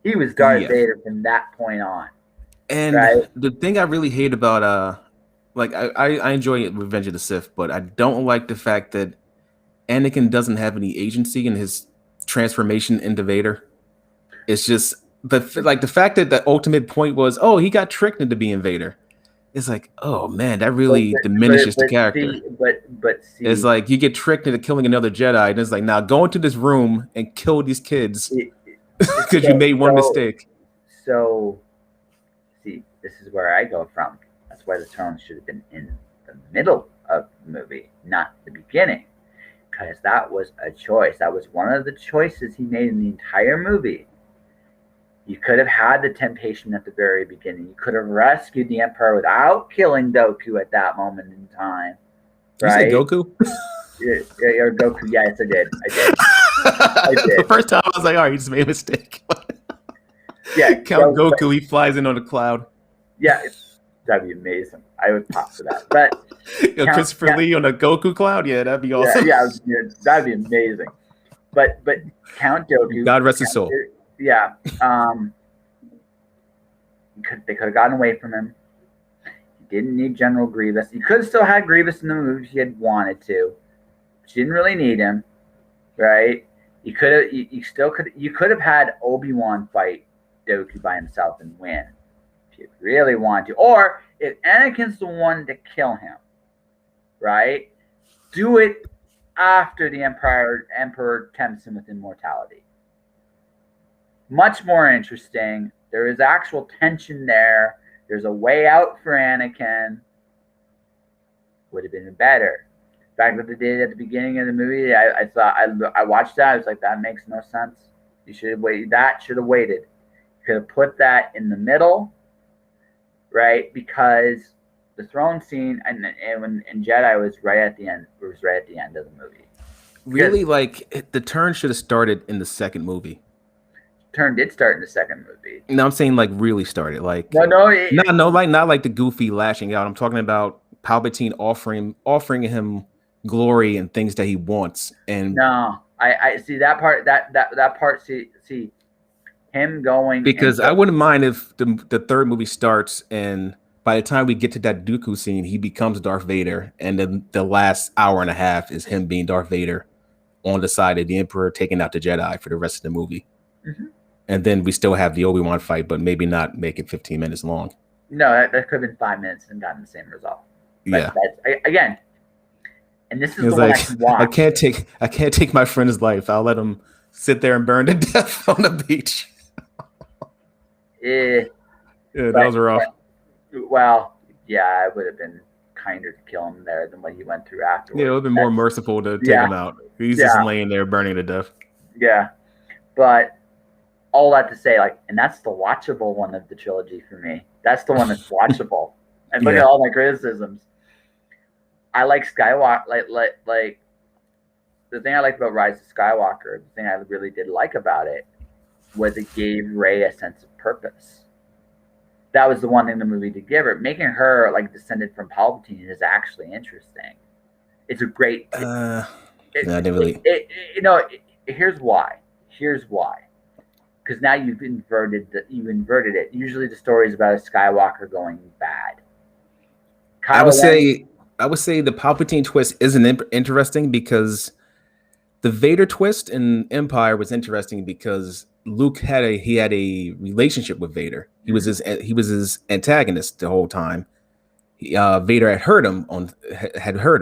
He was Darth Vader from that point on. And right? The thing I really hate about I enjoy Revenge of the Sith, but I don't like the fact that Anakin doesn't have any agency in his transformation into Vader. It's just the fact that the ultimate point was, oh, he got tricked into being Vader. It's like, oh man, that really diminishes the character. See, it's like you get tricked into killing another Jedi, and it's like, now go into this room and kill these kids because you made one mistake. So, see, this is where I go from. That's why the throne should have been in the middle of the movie, not the beginning, because that was a choice. That was one of the choices he made in the entire movie. You could have had the temptation at the very beginning. You could have rescued the Emperor without killing Dooku at that moment in time. Right? You said Goku? Or Goku. Yes, I did. The first time I was like, all right, you just made a mistake. Yeah. Count Goku, he flies in on a cloud. Yeah, that'd be amazing. I would pop for that. But Christopher Lee on a Goku cloud? Yeah, that'd be awesome. Yeah, that'd be amazing. But Count Dooku. God rest his soul. Yeah. They could have gotten away from him. He didn't need General Grievous. He could have still had Grievous in the movie if he had wanted to. But you didn't really need him, right? You could have had Obi-Wan fight Dooku by himself and win if you really want to. Or if Anakin's the one to kill him, right? Do it after the Emperor tempts him with immortality. Much more interesting. There is actual tension there. There's a way out for Anakin. Would have been better. The fact that they did it at the beginning of the movie, I thought I watched that. I was like, that makes no sense. You should have waited. That should have waited. You could have put that in the middle, right? Because the throne scene and Jedi was right at the end. It was right at the end of the movie. Really, the turn should have started in the second movie. Turn did start in the second movie. No, I'm saying really started not like the Goofy lashing out. I'm talking about Palpatine offering him glory and things that he wants. And no, I see that part. That part. See him going, because I wouldn't mind if the third movie starts and by the time we get to that Dooku scene, he becomes Darth Vader, and then the last hour and a half is him being Darth Vader on the side of the Emperor taking out the Jedi for the rest of the movie. Mm-hmm. And then we still have the Obi-Wan fight, but maybe not make it 15 minutes long. No, that could have been 5 minutes and gotten the same result. But yeah. again, And this is It's the one I like can watch. I can't take my friend's life. I'll let him sit there and burn to death on the beach. Eh, Yeah, that but was rough. well, yeah, it would have been kinder to kill him there than what he went through Yeah, it would afterwards. have been more That's merciful to take yeah, him out. He's just yeah, laying there burning to death. yeah. But all that to say, like, and that's the watchable one of the trilogy for me. That's the one that's watchable. And look at Yeah. all my criticisms. I like Skywalker. Like the thing I liked about Rise of Skywalker, the thing I really did like about it was it gave Rey a sense of purpose. That was the one thing the movie did give her. Making her like descended from Palpatine is actually interesting. It's a great. No, I didn't really. Here's why. Here's why. Because now you've inverted it. Usually the story is about a Skywalker going bad. I would Kylo Ren, say the Palpatine twist isn't interesting because the Vader twist in Empire was interesting because Luke had a relationship with Vader. He was his antagonist the whole time. Vader had hurt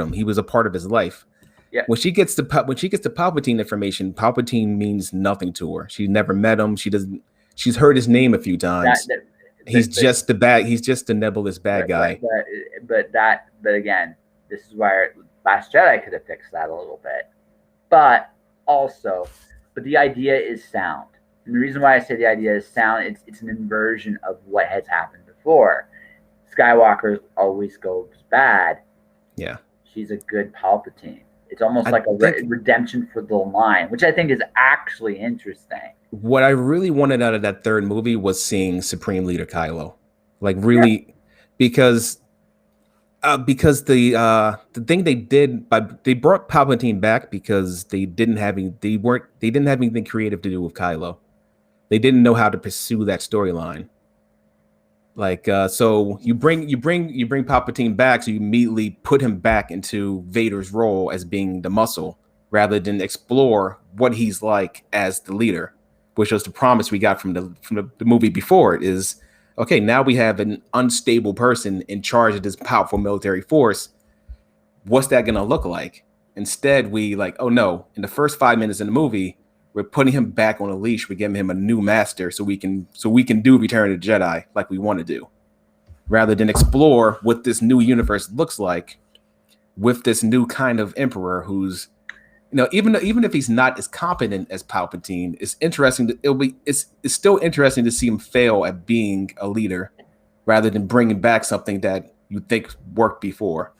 him. He was a part of his life. yeah, When she gets to Palpatine information, Palpatine means nothing to her. She never met him. She doesn't. She's heard his name a few that, times. that, He's that, just the bad. He's just the nebulous bad guy. but again, this is where Last Jedi could have fixed that a little bit. But the idea is sound. And the reason why I say the idea is sound, it's an inversion of what has happened before. Skywalker always goes bad. Yeah. She's a good Palpatine. It's almost like a redemption for the line, which I think is actually interesting. What I really wanted out of that third movie was seeing Supreme Leader Kylo, like really, yeah. because the thing they did they brought Palpatine back because they didn't have anything creative to do with Kylo. They didn't know how to pursue that storyline. Like so you bring Palpatine back, so you immediately put him back into Vader's role as being the muscle rather than explore what he's like as the leader, which was the promise we got from the movie before it is, okay, now we have an unstable person in charge of this powerful military force. What's that going to look like? Instead, we like, oh no, in the first 5 minutes in the movie, we're putting him back on a leash. We're giving him a new master so we can do Return of the Jedi like we want to do, rather than explore what this new universe looks like with this new kind of emperor who's, even if he's not as competent as Palpatine, it's interesting. It's still interesting to see him fail at being a leader, rather than bringing back something that you think worked before.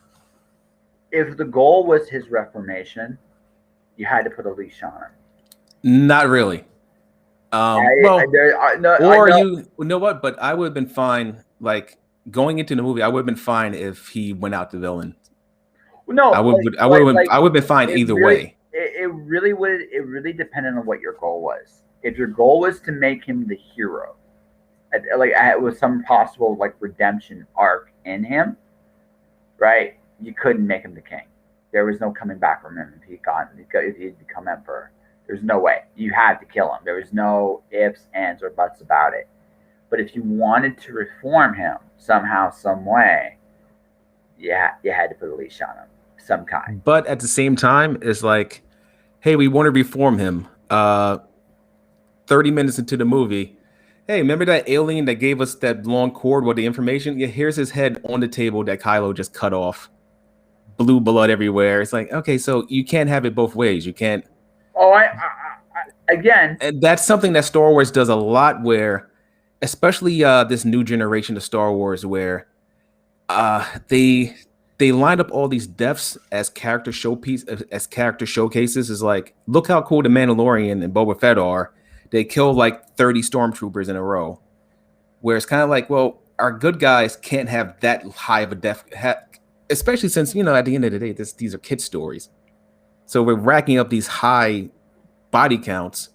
If the goal was his reformation, you had to put a leash on him. Not really. You know what? But I would have been fine. Like going into the movie, I would have been fine if he went out the villain. No, I would have been fine either way. It really depended on what your goal was. If your goal was to make him the hero, with some possible like redemption arc in him, right? You couldn't make him the king. There was no coming back from him if he'd become emperor. There's no way. You had to kill him. There was no ifs, ands, or buts about it. But if you wanted to reform him somehow, some way, yeah, you had to put a leash on him, some kind. But at the same time, it's like, hey, we want to reform him. 30 minutes into the movie, hey, remember that alien that gave us that long cord with the information? Yeah, here's his head on the table that Kylo just cut off. Blue blood everywhere. It's like, okay, so you can't have it both ways. You can't. Oh, again. And that's something that Star Wars does a lot where, especially this new generation of Star Wars, where they line up all these deaths as character showcases. Is like, look how cool the Mandalorian and Boba Fett are. They kill like 30 stormtroopers in a row. Where it's kind of like, well, our good guys can't have that high of a death, especially since, at the end of the day, these are kid stories. So we're racking up these high body counts.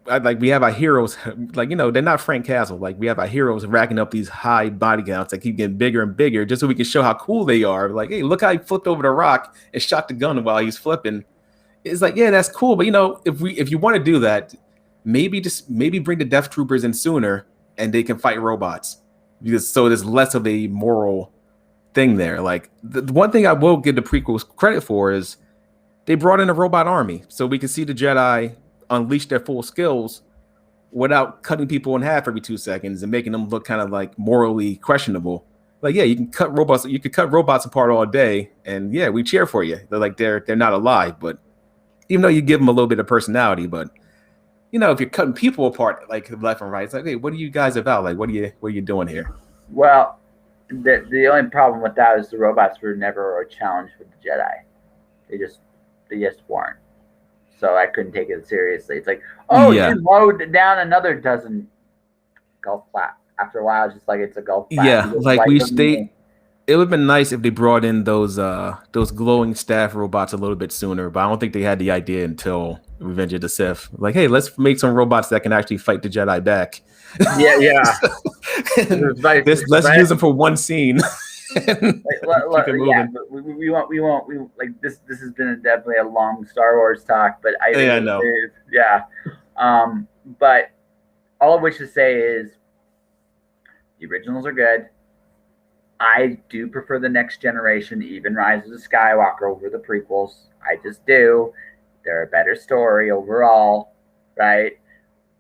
Like we have our heroes, like, they're not Frank Castle. Like we have our heroes racking up these high body counts that keep getting bigger and bigger just so we can show how cool they are. Like, hey, look how he flipped over the rock and shot the gun while he's flipping. It's like, yeah, that's cool. But, if you want to do that, maybe bring the Death Troopers in sooner and they can fight robots. So there's less of a moral thing there. Like the one thing I will give the prequels credit for is they brought in a robot army, so we could see the Jedi unleash their full skills without cutting people in half every 2 seconds and making them look kind of like morally questionable. Like, yeah, you can cut robots. You could cut robots apart all day, and yeah, we cheer for you. They're not alive, but even though you give them a little bit of personality, but if you're cutting people apart like left and right, it's like, hey, what are you guys about? Like, what are you doing here? Well, the only problem with that is the robots were never a challenge with the Jedi. They just weren't. So I couldn't take it seriously. It's like, oh, Yeah. you mowed down another dozen golf clap. After a while, it's just like it's a golf clap. Yeah, like it would have been nice if they brought in those glowing staff robots a little bit sooner, but I don't think they had the idea until Revenge of the Sith. Like, hey, let's make some robots that can actually fight the Jedi back. Yeah. Let's use them for one scene. Yeah, but we won't like this. This has been definitely a long Star Wars talk, but I know. Yeah, but all of which to say is the originals are good. I do prefer the Next Generation, even Rise of the Skywalker, over the prequels. I just do. They're a better story overall, right?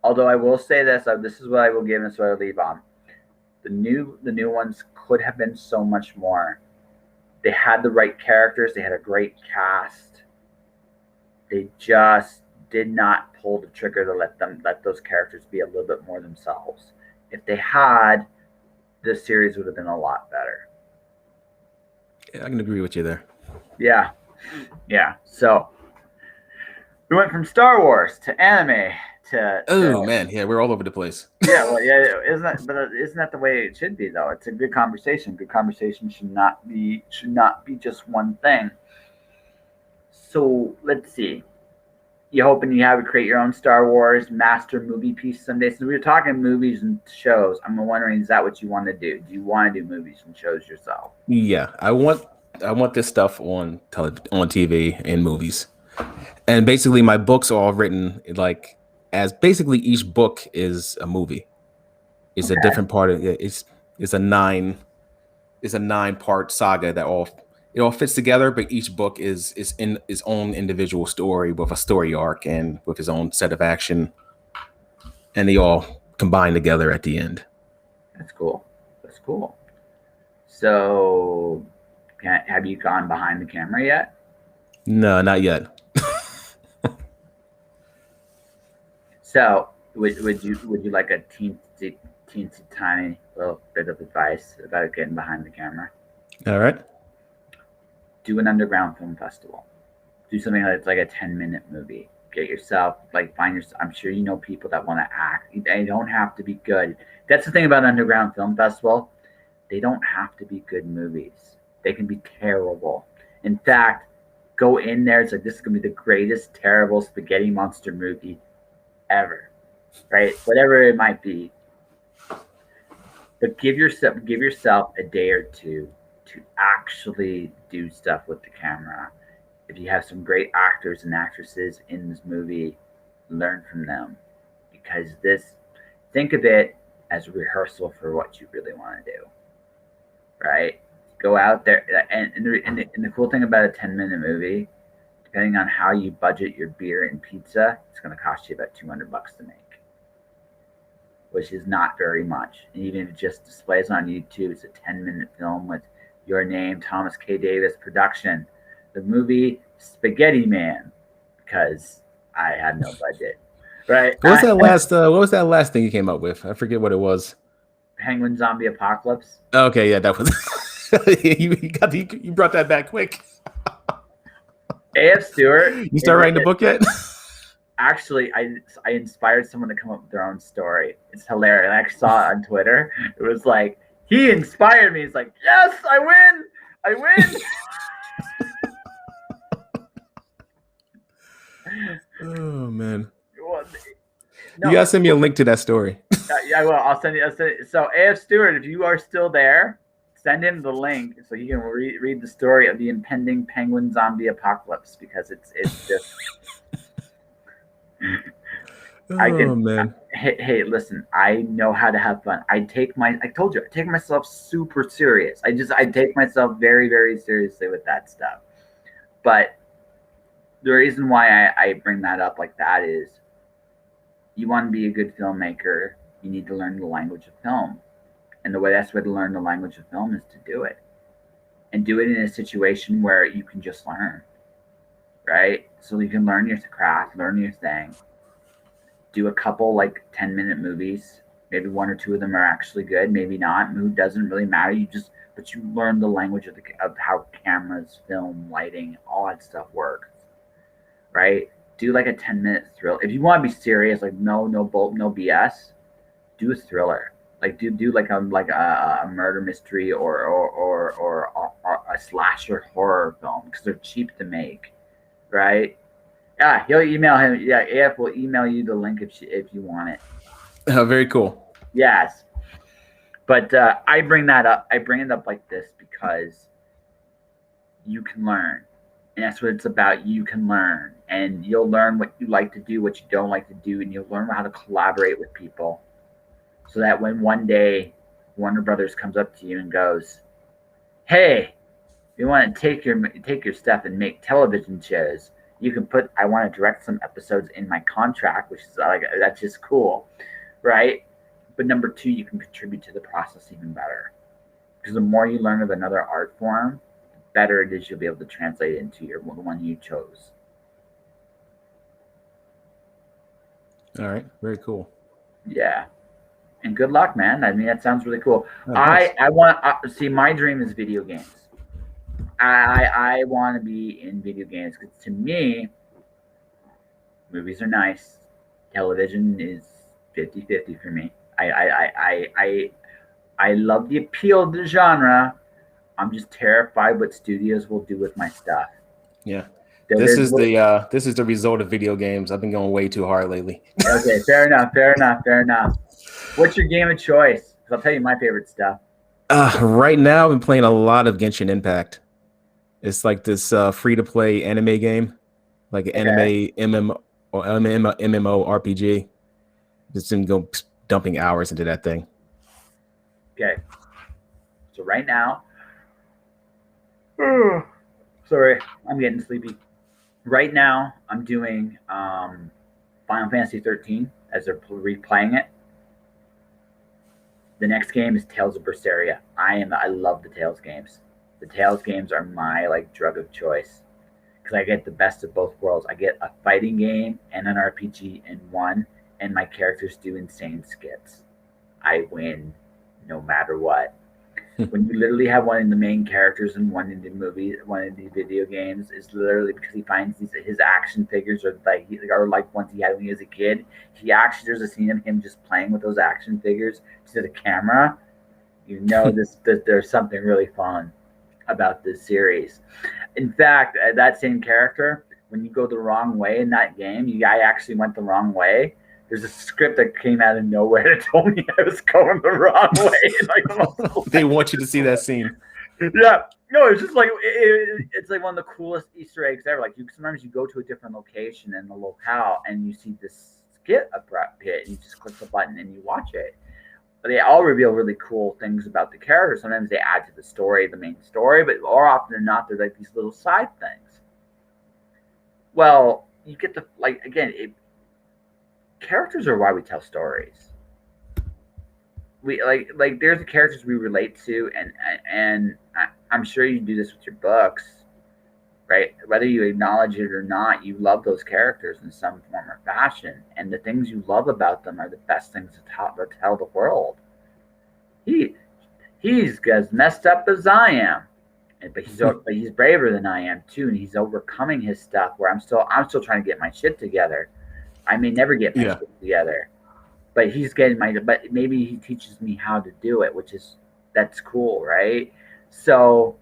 Although I will say this, this is what I will give and so I leave on. The new ones could have been so much more. They had the right characters. They had a great cast. They just did not pull the trigger to let those characters be a little bit more themselves. If they had, this series would have been a lot better. Yeah, I can agree with you there. Yeah. So we went from Star Wars to anime to man, yeah, we're all over the place. Yeah, well, yeah, isn't that the way it should be though? It's a good conversation. Good conversation should not be just one thing. So let's see. You hoping you have create your own Star Wars master movie piece someday? So we were talking movies and shows. I'm wondering, is that what you want to do? Do you want to do movies and shows yourself? Yeah, I want this stuff on TV and movies. And basically my books are all written like as basically each book is a movie. It's a different part of it. It's a 9-part saga that it all fits together, but each book is in its own individual story with a story arc and with his own set of action, and they all combine together at the end. That's cool. So, have you gone behind the camera yet? No, not yet. So, would you like a teensy tiny little bit of advice about getting behind the camera? All right. Do an underground film festival. Do something that's like a 10-minute movie. Get yourself, find yourself. I'm sure you know people that want to act. They don't have to be good. That's the thing about underground film festival. They don't have to be good movies. They can be terrible. In fact, go in there. It's like, this is going to be the greatest, terrible spaghetti monster movie ever. Right? Whatever it might be. But give yourself a day or two to actually do stuff with the camera. If you have some great actors and actresses in this movie, learn from them, because think of it as a rehearsal for what you really want to do, right? Go out there, and the cool thing about a 10-minute movie, depending on how you budget your beer and pizza, it's going to cost you about $200 to make, which is not very much. And even if it just displays on YouTube, it's a 10-minute film with your name, Thomas K. Davis production. The movie Spaghetti Man, because I had no budget. Right? What was that last thing you came up with? I forget what it was. Penguin Zombie Apocalypse. Okay, yeah, that was you brought that back quick. A.F. Stewart. You start writing the book yet? Actually, I inspired someone to come up with their own story. It's hilarious. I actually saw it on Twitter. It was like, he inspired me. It's like, yes, I win. Oh man. Well, no. You gotta send me a link to that story. Yeah, well, I'll send you. So, A.F. Stewart, if you are still there, send him the link so he can read the story of the impending penguin zombie apocalypse, because it's just. I Oh can. man. Hey, listen. I know how to have fun. I told you, I take myself super serious. I take myself very, very seriously with that stuff. But the reason why I bring that up like that is, you want to be a good filmmaker, you need to learn the language of film. And the best way to learn the language of film is to do it. And do it in a situation where you can just learn, right? So you can learn your craft, learn your thing, do a couple like 10-minute movies. Maybe one or two of them are actually good, maybe not. Mood doesn't really matter. But you learn the language of how cameras, film, lighting, all that stuff works, right? Do like a 10-minute thrill. If you want to be serious, like no BS, do a thriller. Like do like a murder mystery or a slasher horror film because they're cheap to make, right? Yeah, he'll email him. Yeah, AF will email you the link if you want it. Very cool. Yes, but I bring that up. I bring it up like this because you can learn, and that's what it's about. You can learn, and you'll learn what you like to do, what you don't like to do, and you'll learn how to collaborate with people, so that when one day Warner Brothers comes up to you and goes, "Hey, we want to take your stuff and make television shows. You can put I want to direct some episodes in my contract," which is like that's just cool, right? But number two, you can contribute to the process even better because the more you learn of another art form, the better it is you'll be able to translate it into the one you chose. All right. Very cool. Yeah, and good luck, man. I mean, that sounds really cool. Oh, thanks. I want see. My dream is video games. I want to be in video games because to me, movies are nice. Television is 50-50 for me. I love the appeal of the genre. I'm just terrified what studios will do with my stuff. Yeah. There, This there's is the result of video games. I've been going way too hard lately. okay, fair enough, fair enough, fair enough. What's your game of choice? Because I'll tell you my favorite stuff. Right now, I've been playing a lot of Genshin Impact. It's like this free to play anime game, like an Okay, anime MMO RPG. Just been go dumping hours into that thing. okay. So right now, sorry, I'm getting sleepy. Right now, I'm doing Final Fantasy 13 as they're replaying it. The next game is Tales of Berseria. I love the Tales games. The Tales games are my like drug of choice because I get the best of both worlds. I get a fighting game and an RPG in one, and my characters do insane skits. I win no matter what. When you literally have one of the main characters in one of the movies, one of the video games, is literally because he finds his action figures are like ones he had when he was a kid. He actually there's a scene of him just playing with those action figures to the camera. You know there's something really fun about this series. In fact, that same character, when you go the wrong way in that game, I actually went the wrong way. There's a script that came out of nowhere that told me I was going the wrong way. Like, They want you to see that scene. yeah, no, it's just like it's like one of the coolest Easter eggs ever. Like sometimes you go to a different location in the locale and you see this skit appear, and you just click the button and you watch it. But they all reveal really cool things about the characters. Sometimes they add to the story, the main story, but more often than not, they're like these little side things. Well, you get the like again. Characters are why we tell stories. We like there's the characters we relate to, and I'm sure you do this with your books, right? Whether you acknowledge it or not, you love those characters in some form or fashion, and the things you love about them are the best things to tell the world. He he's as messed up as I am, but he's braver than I am too, and he's overcoming his stuff. Where I'm still trying to get my shit together. I may never get my Yeah. shit together, but he's getting but maybe he teaches me how to do it, which is that's cool, right? So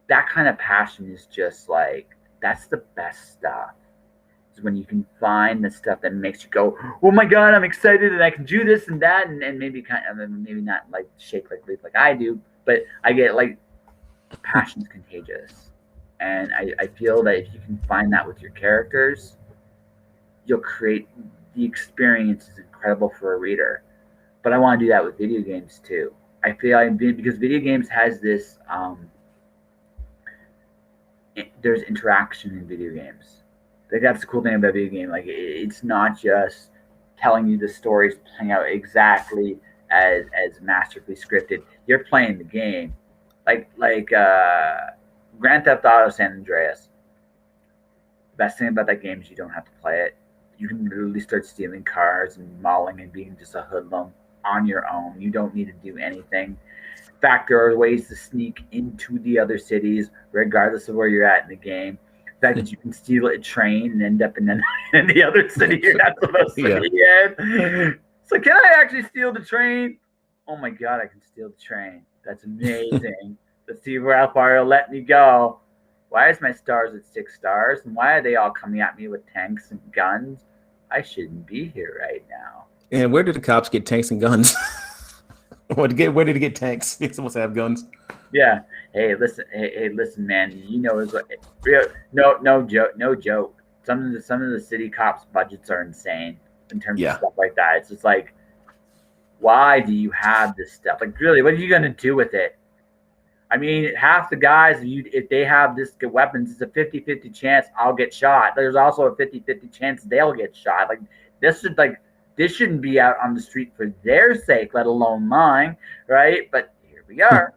that kind of passion is just like that's the best stuff. Is when you can find the stuff that makes you go, oh my god, I'm excited and I can do this and that, and maybe kind of maybe not like shake like leaf like I do, but I get like passion's contagious, and I feel that if you can find that with your characters, you'll create the experience is incredible for a reader. But I want to do that with video games too. I feel like because video games has this, there's interaction in video games. Like that's the cool thing about video game. Like it's not just telling you the stories playing out exactly as masterfully scripted. You're playing the game, like Grand Theft Auto San Andreas. The best thing about that game is you don't have to play it. You can literally start stealing cars and mauling and being just a hoodlum on your own. You don't need to do anything. In fact, there are ways to sneak into the other cities, regardless of where you're at in the game. The fact that you can steal a train and end up in the other city you're not supposed to be in. So, can I actually steal the train? Oh my God, I can steal the train. That's amazing. Let's see how far it'll let me go. Why is my stars at 6 stars? And why are they all coming at me with tanks and guns? I shouldn't be here right now. And where did the cops get tanks and guns? Where did they get tanks? They're supposed to have guns. Yeah. Hey, listen, man. You know, no joke. Some of the city cops' budgets are insane in terms of stuff like that. It's just like, why do you have this stuff? Like, really, what are you gonna do with it? I mean, half the guys, if they have this weapons, it's a 50-50 chance I'll get shot. There's also a 50-50 chance they'll get shot. Like this shouldn't be out on the street for their sake, let alone mine, right? But here we are.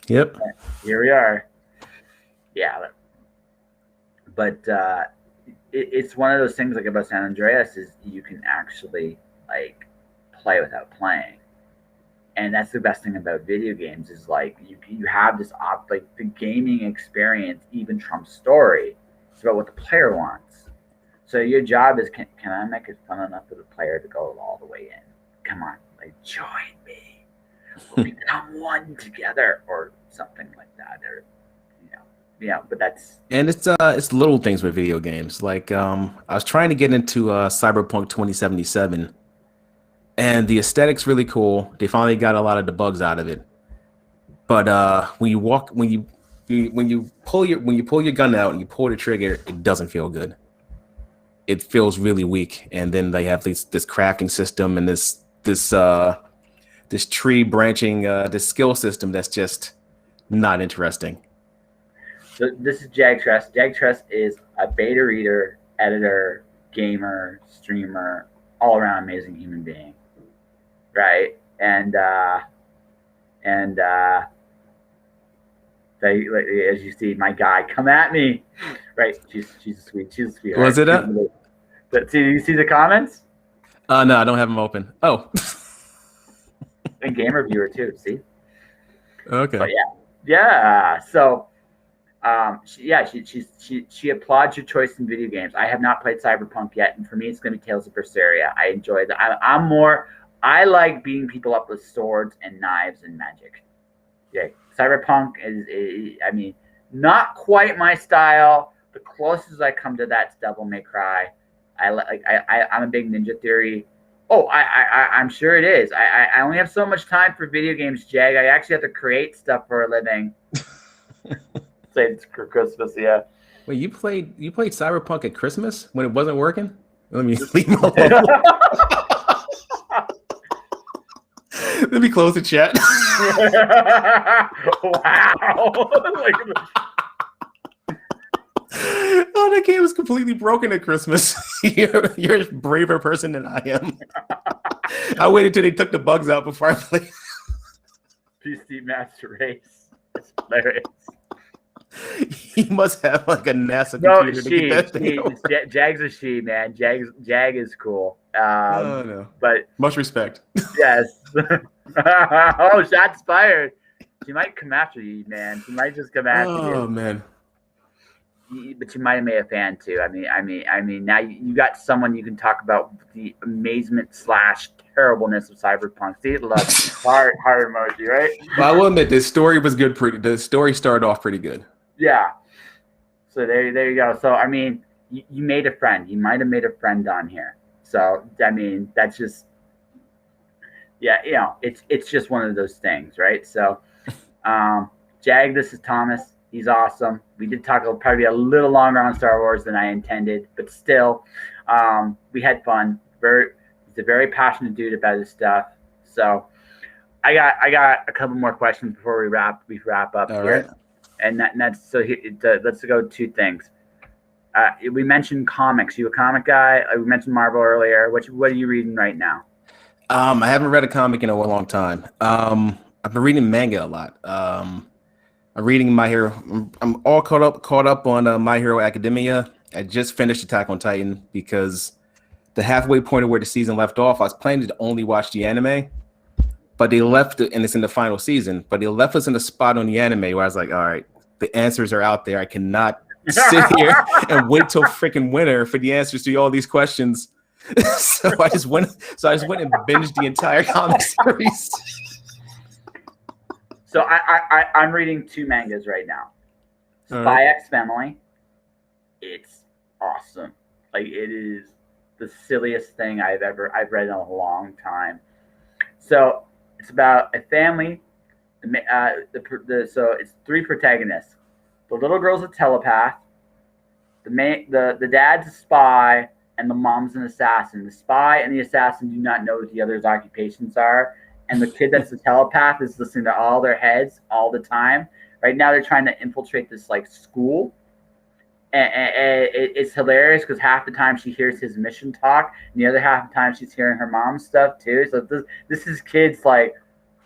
Yep. Here we are. Yeah. But it's one of those things like about San Andreas is you can actually like play without playing. And that's the best thing about video games is like you have this like the gaming experience even trumps story. It's about what the player wants. So your job is can I make it fun enough for the player to go all the way in? Come on, like join me. We'll become one together or something like that. Or but that's it's little things with video games. Like I was trying to get into Cyberpunk 2077. And the aesthetic's really cool. They finally got a lot of the bugs out of it. But when you pull your gun out and you pull the trigger, it doesn't feel good. It feels really weak. And then they have this crafting system and this tree branching, this skill system that's just not interesting. So this is Jag Trust. Jag Trust is a beta reader, editor, gamer, streamer, all around amazing human being. Right. And they, as you see, my guy come at me. Right. She's a sweetheart. Was it up? But see, you see the comments? No, I don't have them open. Oh. And gamer viewer too. See? Okay. But yeah. So she applauds your choice in video games. I have not played Cyberpunk yet, and for me it's gonna be Tales of Berseria. I enjoy that. I like beating people up with swords and knives and magic. Yeah, Cyberpunk is I mean, not quite my style. The closest I come to that's Devil May Cry. I'm a big Ninja Theory. Oh, I'm sure it is. I only have so much time for video games, Jag. I actually have to create stuff for a living. Say it's Christmas, yeah. Wait, you played Cyberpunk at Christmas when it wasn't working? Let me leave him alone. Let me close the chat. Wow. Oh, that game was completely broken at Christmas. You're a braver person than I am. I waited till they took the bugs out before I played. PC Master Race. It's hilarious. He must have like a NASA computer to get that thing over. Jag's a she, man. Jag is cool. No. But much respect. Yes. Oh, shots fired. She might come after you, man. She might just come after you. Oh man. But you might have made a fan too. I mean, now you got someone you can talk about the amazement / terribleness of Cyberpunk. See, love heart emoji, right? Well, I will admit the story was good. The story started off pretty good. Yeah. So there you go. So I mean, you made a friend. You might have made a friend on here. So I mean, that's just it's just one of those things, right? So, Jag, this is Thomas. He's awesome. We did talk probably a little longer on Star Wars than I intended, but still, We had fun. He's a very passionate dude about his stuff. So I got a couple more questions before we wrap up All right. here, and that's so. Let's go two things. We mentioned comics. You a comic guy? We mentioned Marvel earlier. What are you reading right now? I haven't read a comic in a long time. I've been reading manga a lot. I'm reading My Hero. I'm all caught up on My Hero Academia. I just finished Attack on Titan because the halfway point of where the season left off, I was planning to only watch the anime, but they left it, and it's in the final season. But they left us in a spot on the anime where I was like, all right, the answers are out there. I cannot sit here and wait till freaking winter for the answers to all these questions. so I just went and binged the entire comic series. So I'm reading two mangas right now. Spy X Family. It's awesome. Like it is the silliest thing I've read in a long time. So it's about a family. So it's three protagonists. The little girl's a telepath. The dad's a spy, and the mom's an assassin. The spy and the assassin do not know what the other's occupations are, and the kid that's the telepath is listening to all their heads all the time. Right now, they're trying to infiltrate this like school, and it's hilarious because half the time she hears his mission talk, and the other half the time she's hearing her mom's stuff too. So this is kids like,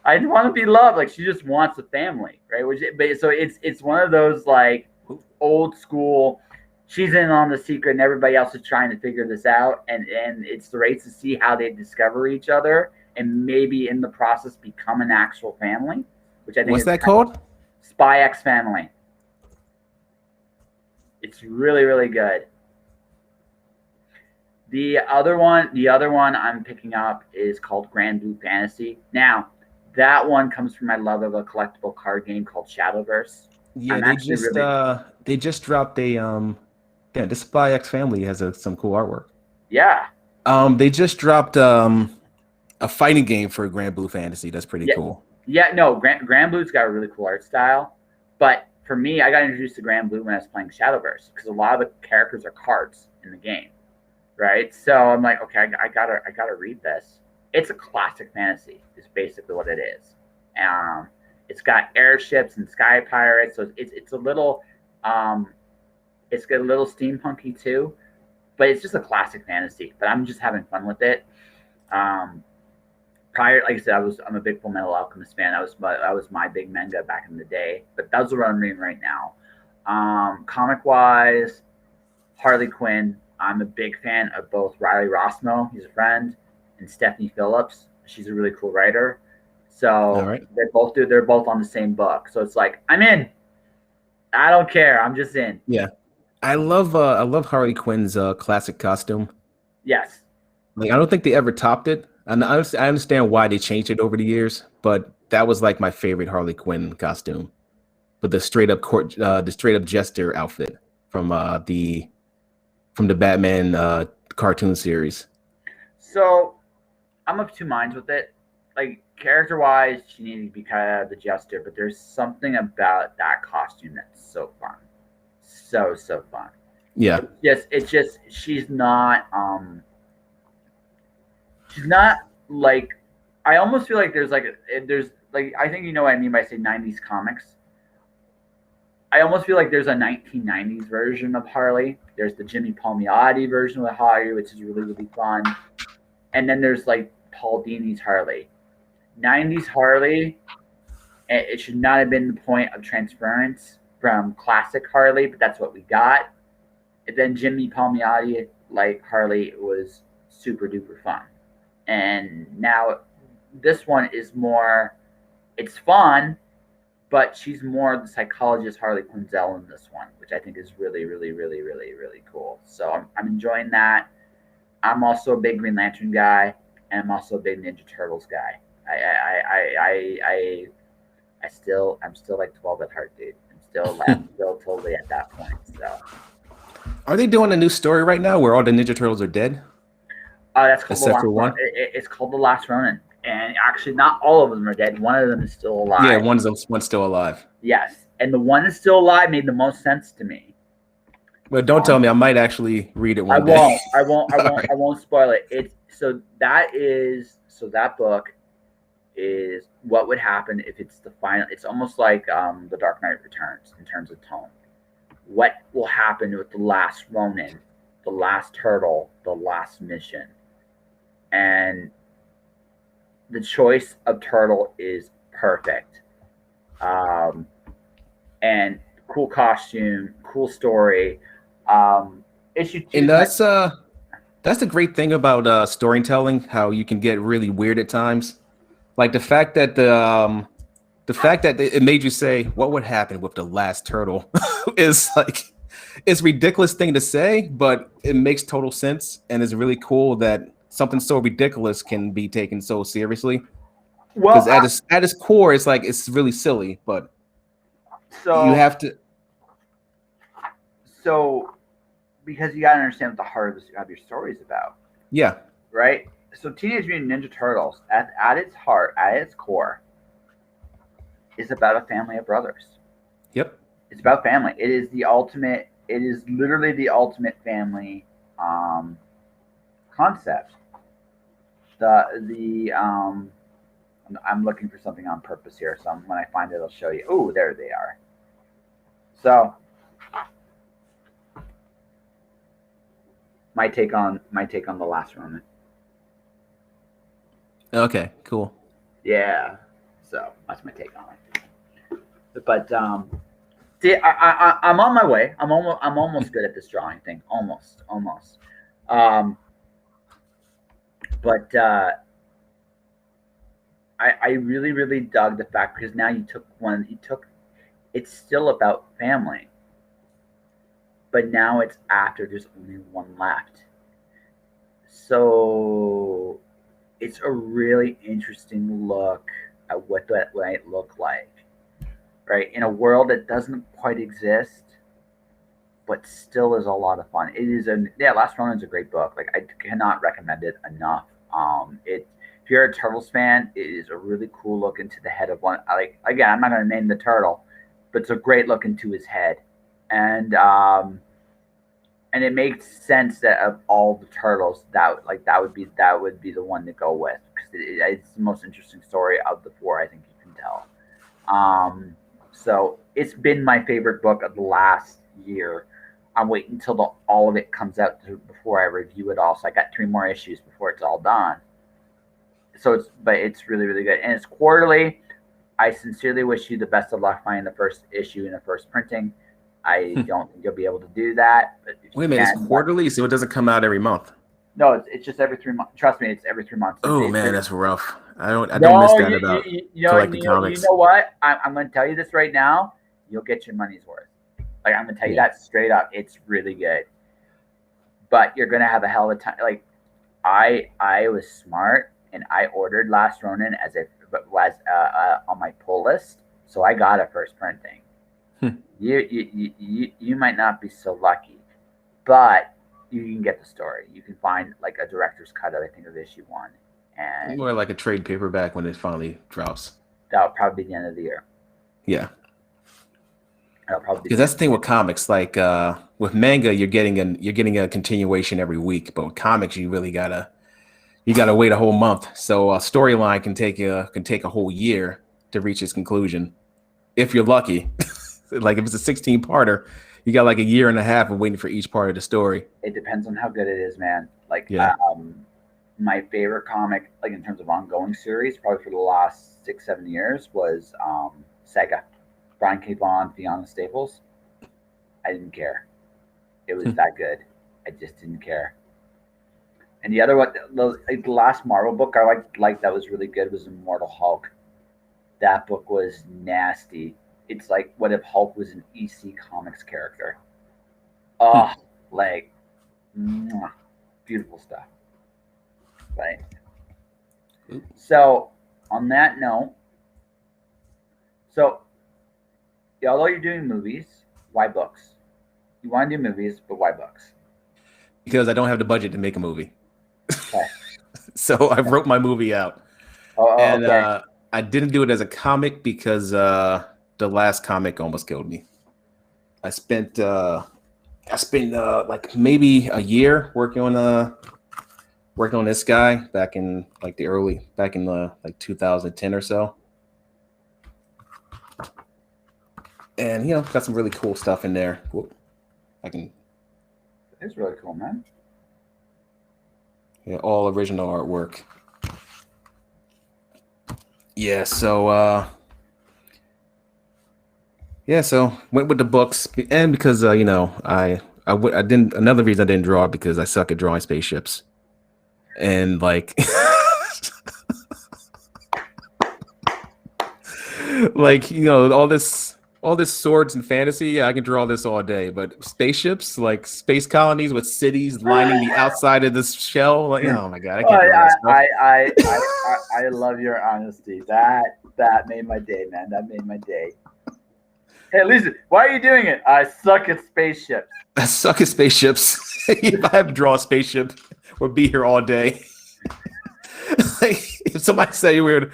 I want to be loved. Like she just wants a family, right? So it's one of those like old school. She's in on the secret, and everybody else is trying to figure this out. And it's the race to see how they discover each other, and maybe in the process become an actual family. Which I think what's that called? Spy X Family. It's really really good. The other one I'm picking up is called Grand Blue Fantasy. Now, that one comes from my love of a collectible card game called Shadowverse. Yeah, they just dropped a the Spy X Family has some cool artwork. Yeah. They just dropped a fighting game for Grand Blue Fantasy. That's pretty cool. Yeah, no, Grand Blue's got a really cool art style, but for me, I got introduced to Grand Blue when I was playing Shadowverse because a lot of the characters are cards in the game, right? So I'm like, okay, I gotta read this. It's a classic fantasy. Is basically what it is. It's got airships and sky pirates, so it's a little it's got a little steampunky too, but it's just a classic fantasy. But I'm just having fun with it. Like I said, I'm a big Full Metal Alchemist fan. That was my big manga back in the day. But that's what I'm reading right now. Comic wise, Harley Quinn. I'm a big fan of both Riley Rossmo, he's a friend, and Stephanie Phillips. She's a really cool writer. So they're both on the same book. So it's like I'm in. I don't care. I'm just in. Yeah, I love Harley Quinn's classic costume. Yes. Like I don't think they ever topped it. And I understand why they changed it over the years, but that was like my favorite Harley Quinn costume. But the straight up jester outfit from the Batman cartoon series. So I'm of two minds with it. Like character wise, she needed to be kind of the jester, but there's something about that costume that's so fun, so fun. Yeah. It's just she's not like, I almost feel like there's like I think you know what I mean by say 90s comics. I almost feel like there's a 1990s version of Harley. There's the Jimmy Palmiotti version of Harley, which is really really fun, and then there's like Paul Dini's Harley. 90s Harley, it should not have been the point of transference from classic Harley, but that's what we got. And then Jimmy Palmiotti like Harley was super duper fun. And now this one is more, it's fun, but she's more the psychologist Harley Quinzel in this one, which I think is really, really, really, really, really cool. So I'm enjoying that. I'm also a big Green Lantern guy, and I'm also a big Ninja Turtles guy. I'm still like 12 at heart, dude. I'm still totally at that point. So, are they doing a new story right now where all the Ninja Turtles are dead? That's called except for one. It's called The Last Ronin, and actually, not all of them are dead. One of them is still alive. Yeah, one's still alive. Yes, and the one that's still alive made the most sense to me. But don't tell me. I might actually read it I one day. won't. I won't. I All won't. right. I won't spoil it. It's so that book is what would happen if it's the final. It's almost like the Dark Knight Returns in terms of tone. What will happen with the last Ronin, the last turtle, the last mission, and the choice of turtle is perfect. Um, and cool costume, cool story. Issue two. And that's the great thing about storytelling, how you can get really weird at times. Like the fact that it made you say, "What would happen with the last turtle?" is like it's a ridiculous thing to say, but it makes total sense, and it's really cool that something so ridiculous can be taken so seriously. Well, Because at its core, it's like it's really silly, but you so have to. so because you gotta understand what the heart of your story is about, Yeah. right? So Teenage Mutant Ninja Turtles, at its heart, at its core, is about a family of brothers. Yep. It's about family. It is the ultimate. It is literally the ultimate family concept. The I'm looking for something on purpose here, so when I find it, I'll show you. Oh, there they are. So my take on the last Roman. Okay. Cool. Yeah. So that's my take on it. But see, I'm on my way. I'm almost good at this drawing thing. Almost. Um, but I really dug the fact because now you took one. You took. It's still about family, but now it's after there's only one left. So it's a really interesting look at what that might look like, right? In a world that doesn't quite exist, but still is a lot of fun. It is Last Ronin's a great book. Like I cannot recommend it enough. If you're a Turtles fan, it is a really cool look into the head of one. Like again, I'm not going to name the turtle, but it's a great look into his head, and it makes sense that of all the turtles, that would be the one to go with because it's the most interesting story of the four. I think you can tell. So it's been my favorite book of the last year. I'm waiting until all of it comes out before I review it all. So I got 3 more issues before it's all done. So it's really good, and it's quarterly. I sincerely wish you the best of luck finding the first issue in the first printing. I don't think you'll be able to do that. But if Wait a you minute. can, It's quarterly, so it doesn't come out every month. no, it's just every 3 months. Trust me, it's every 3 months. Oh man, that's rough. I don't miss No, that about collecting you comics. know what? I'm going to tell you this right now. You'll get your money's worth. Like I'm going to tell you Yeah. that straight up. It's really good, but you're going to have a hell of a time. Like I was smart and I ordered Last Ronin as it was on my pull list, so I got it first printing. You might not be so lucky, but you can get the story. You can find like a director's cut of I think of issue 1, and More like a trade paperback when it finally drops. that'll probably be the end of the year. Yeah. That'll probably be Because that's the thing with comics. Like with manga, you're getting a continuation every week, but with comics, you gotta wait a whole month. So a storyline can take a whole year to reach its conclusion, if you're lucky. Like if it's a 16-parter, you got like a year and a half of waiting for each part of the story. It depends on how good it is, man. Like Yeah. my favorite comic, like in terms of ongoing series, probably for the last 6-7 years, was Sega. Brian K. Vaughan, Fiona Staples. I didn't care. It was that good. I just didn't care. And the other one, the last Marvel book I liked that was really good was Immortal Hulk. That book was nasty. It's like what if Hulk was an EC Comics character. Oh, like mwah, beautiful stuff. Right. So on that note, although you're doing movies, why books? You want to do movies, but why books? Because I don't have the budget to make a movie. Okay. So I wrote my movie out. And Okay. I didn't do it as a comic because the last comic almost killed me. I spent I spent like maybe a year working on this guy back in like like 2010 or so. And got some really cool stuff in there. Whoop. I can It's really cool, man. Yeah, all original artwork. Yeah, so so went with the books, and because I didn't. Another reason I didn't draw it because I suck at drawing spaceships, and like like all this swords and fantasy. Yeah, I can draw this all day, but spaceships, like space colonies with cities lining the outside of this shell. Like, oh my god, I can't draw that stuff. I love your honesty. That made my day, man. That made my day. Hey, Lisa, why are you doing it? I suck at spaceships. I suck at spaceships. If I have to draw a spaceship, we'll be here all day. Like, if somebody say we're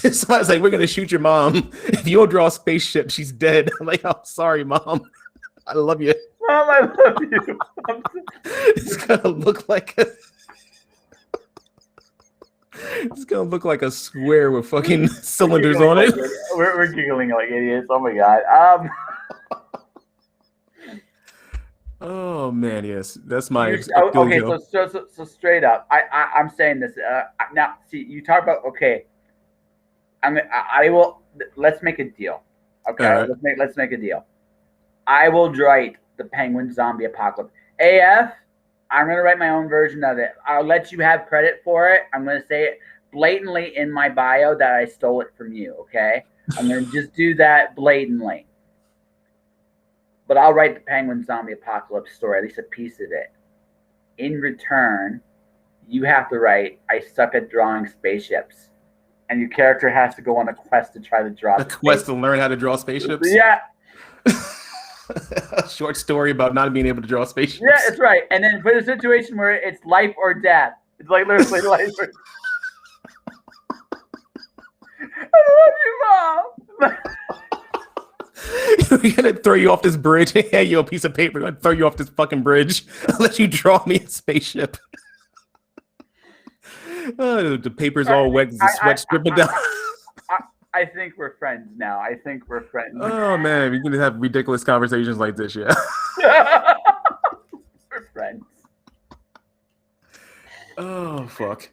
gonna shoot your mom, if you don't draw a spaceship, she's dead. I'm like, oh, sorry, mom. I love you. Mom, I love you. It's gonna look like a square with fucking cylinders on it. We're giggling like idiots. Oh my god. Oh man, yes, that's my. Okay, so straight up, I'm saying this now. See, you talk about okay. I will. Let's make a deal. Okay, right. Let's make a deal. I will write the Penguin Zombie Apocalypse. AF, I'm gonna write my own version of it. I'll let you have credit for it. I'm gonna say it blatantly in my bio that I stole it from you. Okay, I'm gonna just do that blatantly. But I'll write the Penguin Zombie Apocalypse story, at least a piece of it. In return, you have to write, I suck at drawing spaceships. And your character has to go on a quest to try to draw a quest to learn how to draw spaceships? Yeah. A short story about not being able to draw spaceships. Yeah, it's right. And then put a situation where it's life or death. It's like literally life or I love you, Mom. We're gonna throw you off this bridge. Hand you a piece of paper. I'm gonna throw you off this fucking bridge. I'll let you draw me a spaceship. The paper's all wet. The sweat's dripping down. I think we're friends now. I think we're friends. Oh man, we're gonna have ridiculous conversations like this, yeah. We're friends. Oh fuck.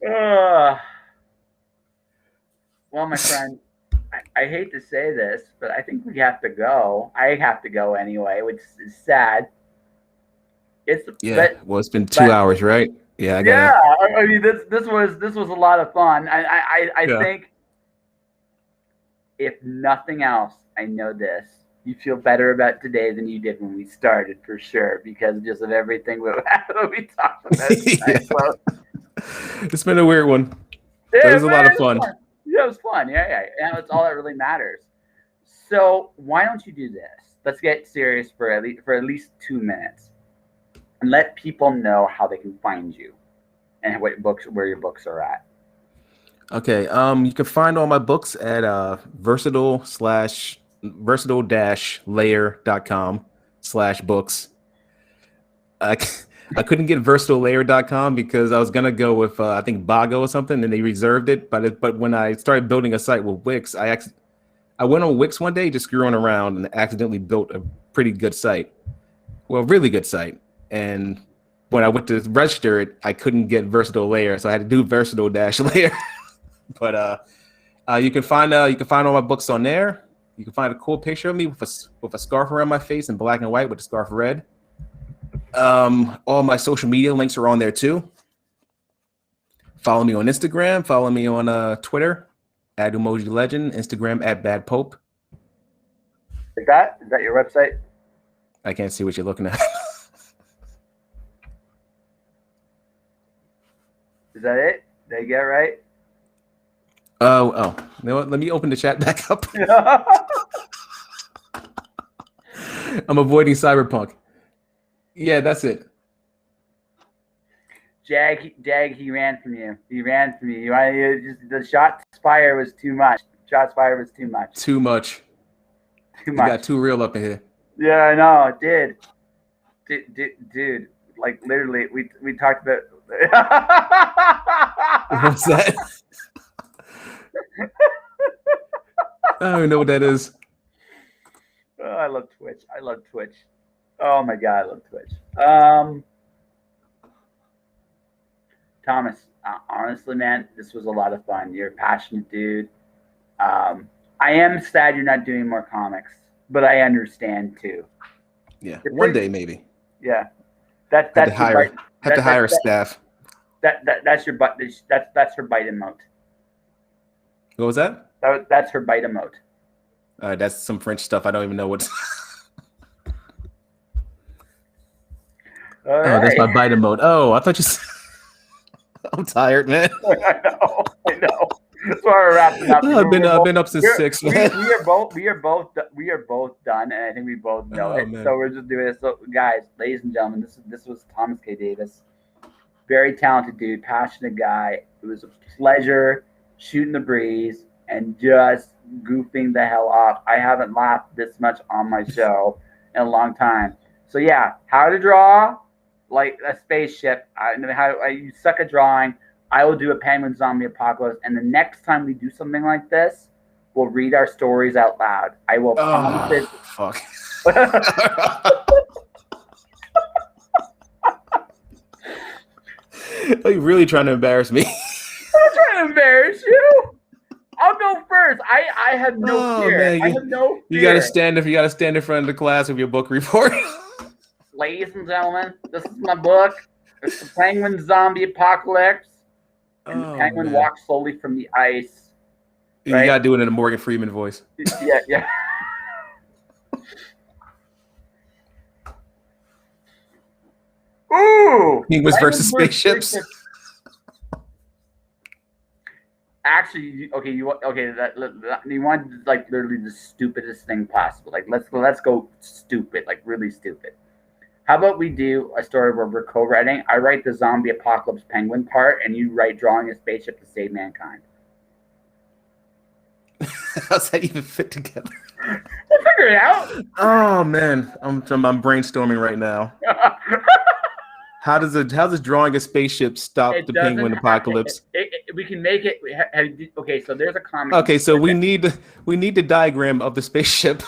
Well, my friend. I hate to say this, but I think we have to go. I have to go anyway, which is sad. It's been 2 hours, right? Yeah, I mean, this was a lot of fun. I think if nothing else, I know this. You feel better about today than you did when we started, for sure, because just of everything we talked about. It's been a weird one. Yeah, it was a lot of fun. Yeah, it was fun. Yeah. And that's all that really matters. So why don't you do this? Let's get serious for at least 2 minutes, and let people know how they can find you and where your books are at. Okay. You can find all my books at versatile-layer.com/books. I couldn't get versatile-layer.com because I was gonna go with I think Bago or something, and they reserved it. But when I started building a site with Wix, I went on Wix one day just screwing around and accidentally built a pretty good site, really good site. And when I went to register it, I couldn't get Versatile Layer, so I had to do Versatile-Layer. But you can find all my books on there. You can find a cool picture of me with a scarf around my face in black and white with the scarf red. All my social media links are on there too. Follow me on Instagram. Follow me on Twitter at Emoji Legend. Instagram at Bad Pope. Is that your website? I can't see what you're looking at. Is that it? Did I get it right? Oh. You know what? Let me open the chat back up. I'm avoiding cyberpunk. Yeah, that's it. Jag, he ran from you. He ran from you. The shot fire was too much. Too much. You got too real up in here. Yeah, I know. It did. dude, like literally, we talked about. What's that? I don't even know what that is. Oh, I love Twitch. I love Twitch. Oh my god, I love Twitch. Thomas, honestly, man, this was a lot of fun. You're a passionate dude. I am sad you're not doing more comics, but I understand too. Yeah, one day maybe. Yeah, have to hire a staff. That's your butt. That's her bite emote. What was that? That's her bite emote. That's some French stuff. I don't even know what's. All right. Oh, that's my bite emote. Oh, I thought you. I'm tired, man. I know. That's why we're wrapping up. I've been up since 6. Man. We are both done, and I think we both know it. Man. So we're just doing this. So, guys, ladies and gentlemen, this was Thomas K. Davis, very talented dude, passionate guy. It was a pleasure shooting the breeze and just goofing the hell off. I haven't laughed this much on my show in a long time. So yeah, how to draw like a spaceship. How you suck at drawing. I will do a penguin zombie apocalypse, and the next time we do something like this, we'll read our stories out loud. I will promise it. Fuck. Are you really trying to embarrass me? I'm not trying to embarrass you. I'll go first. I have no fear. Man, I have no fear. You gotta stand in front of the class with your book report. Ladies and gentlemen, this is my book. It's the Penguin Zombie Apocalypse. And the penguin walks slowly from the ice. Right? You gotta do it in a Morgan Freeman voice. Yeah. Ooh! Penguins versus spaceships. Actually, you want like literally the stupidest thing possible. Like let's go stupid, like really stupid. How about we do a story where we're co-writing? I write the zombie apocalypse penguin part, and you write drawing a spaceship to save mankind. How's that even fit together? We'll figure it out. Oh man, I'm brainstorming right now. How does drawing a spaceship stop the penguin apocalypse? We can make it. Okay, so there's a comic. Okay, so we need the diagram of the spaceship.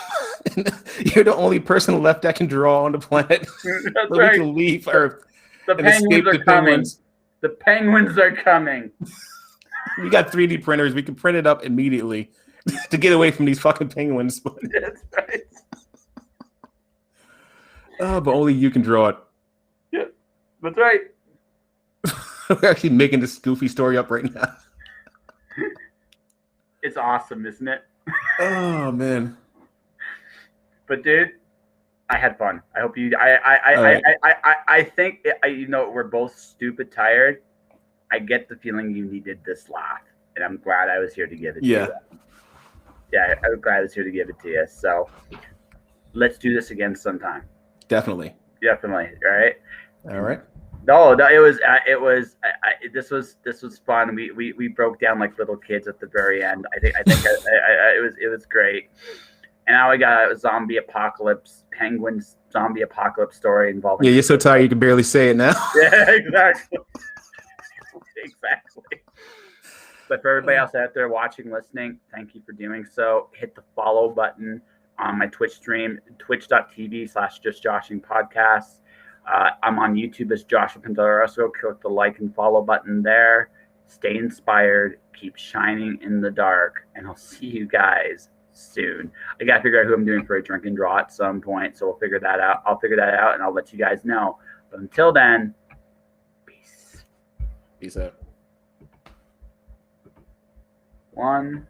You're the only person left that can draw on the planet. That's so right. We can leave Earth. The penguins are coming. The penguins are coming. We got 3D printers. We can print it up immediately to get away from these fucking penguins. That's right. Oh, but only you can draw it. Yeah, that's right. We're actually making this goofy story up right now. It's awesome, isn't it? Oh man. But dude, I had fun. I hope you. I think we're both stupid tired. I get the feeling you needed this laugh, and I'm glad I was here to give it to you. Yeah, I'm glad I was here to give it to you. So let's do this again sometime. Definitely. All right. All right. No, it was. This was fun. We broke down like little kids at the very end. I think it was great. And now I got a penguins zombie apocalypse story involving. Yeah, you're so tired you can barely say it now. Yeah, exactly. Exactly. But for everybody else out there watching, listening, thank you for doing so. Hit the follow button on my Twitch stream, twitch.tv/justjoshingpodcasts. I'm on YouTube as Joshua Pintoresco. Click the like and follow button there. Stay inspired. Keep shining in the dark. And I'll see you guys soon. I got to figure out who I'm doing for a drink and draw at some point. So we'll figure that out. I'll figure that out and I'll let you guys know. But until then, peace. Peace out. 1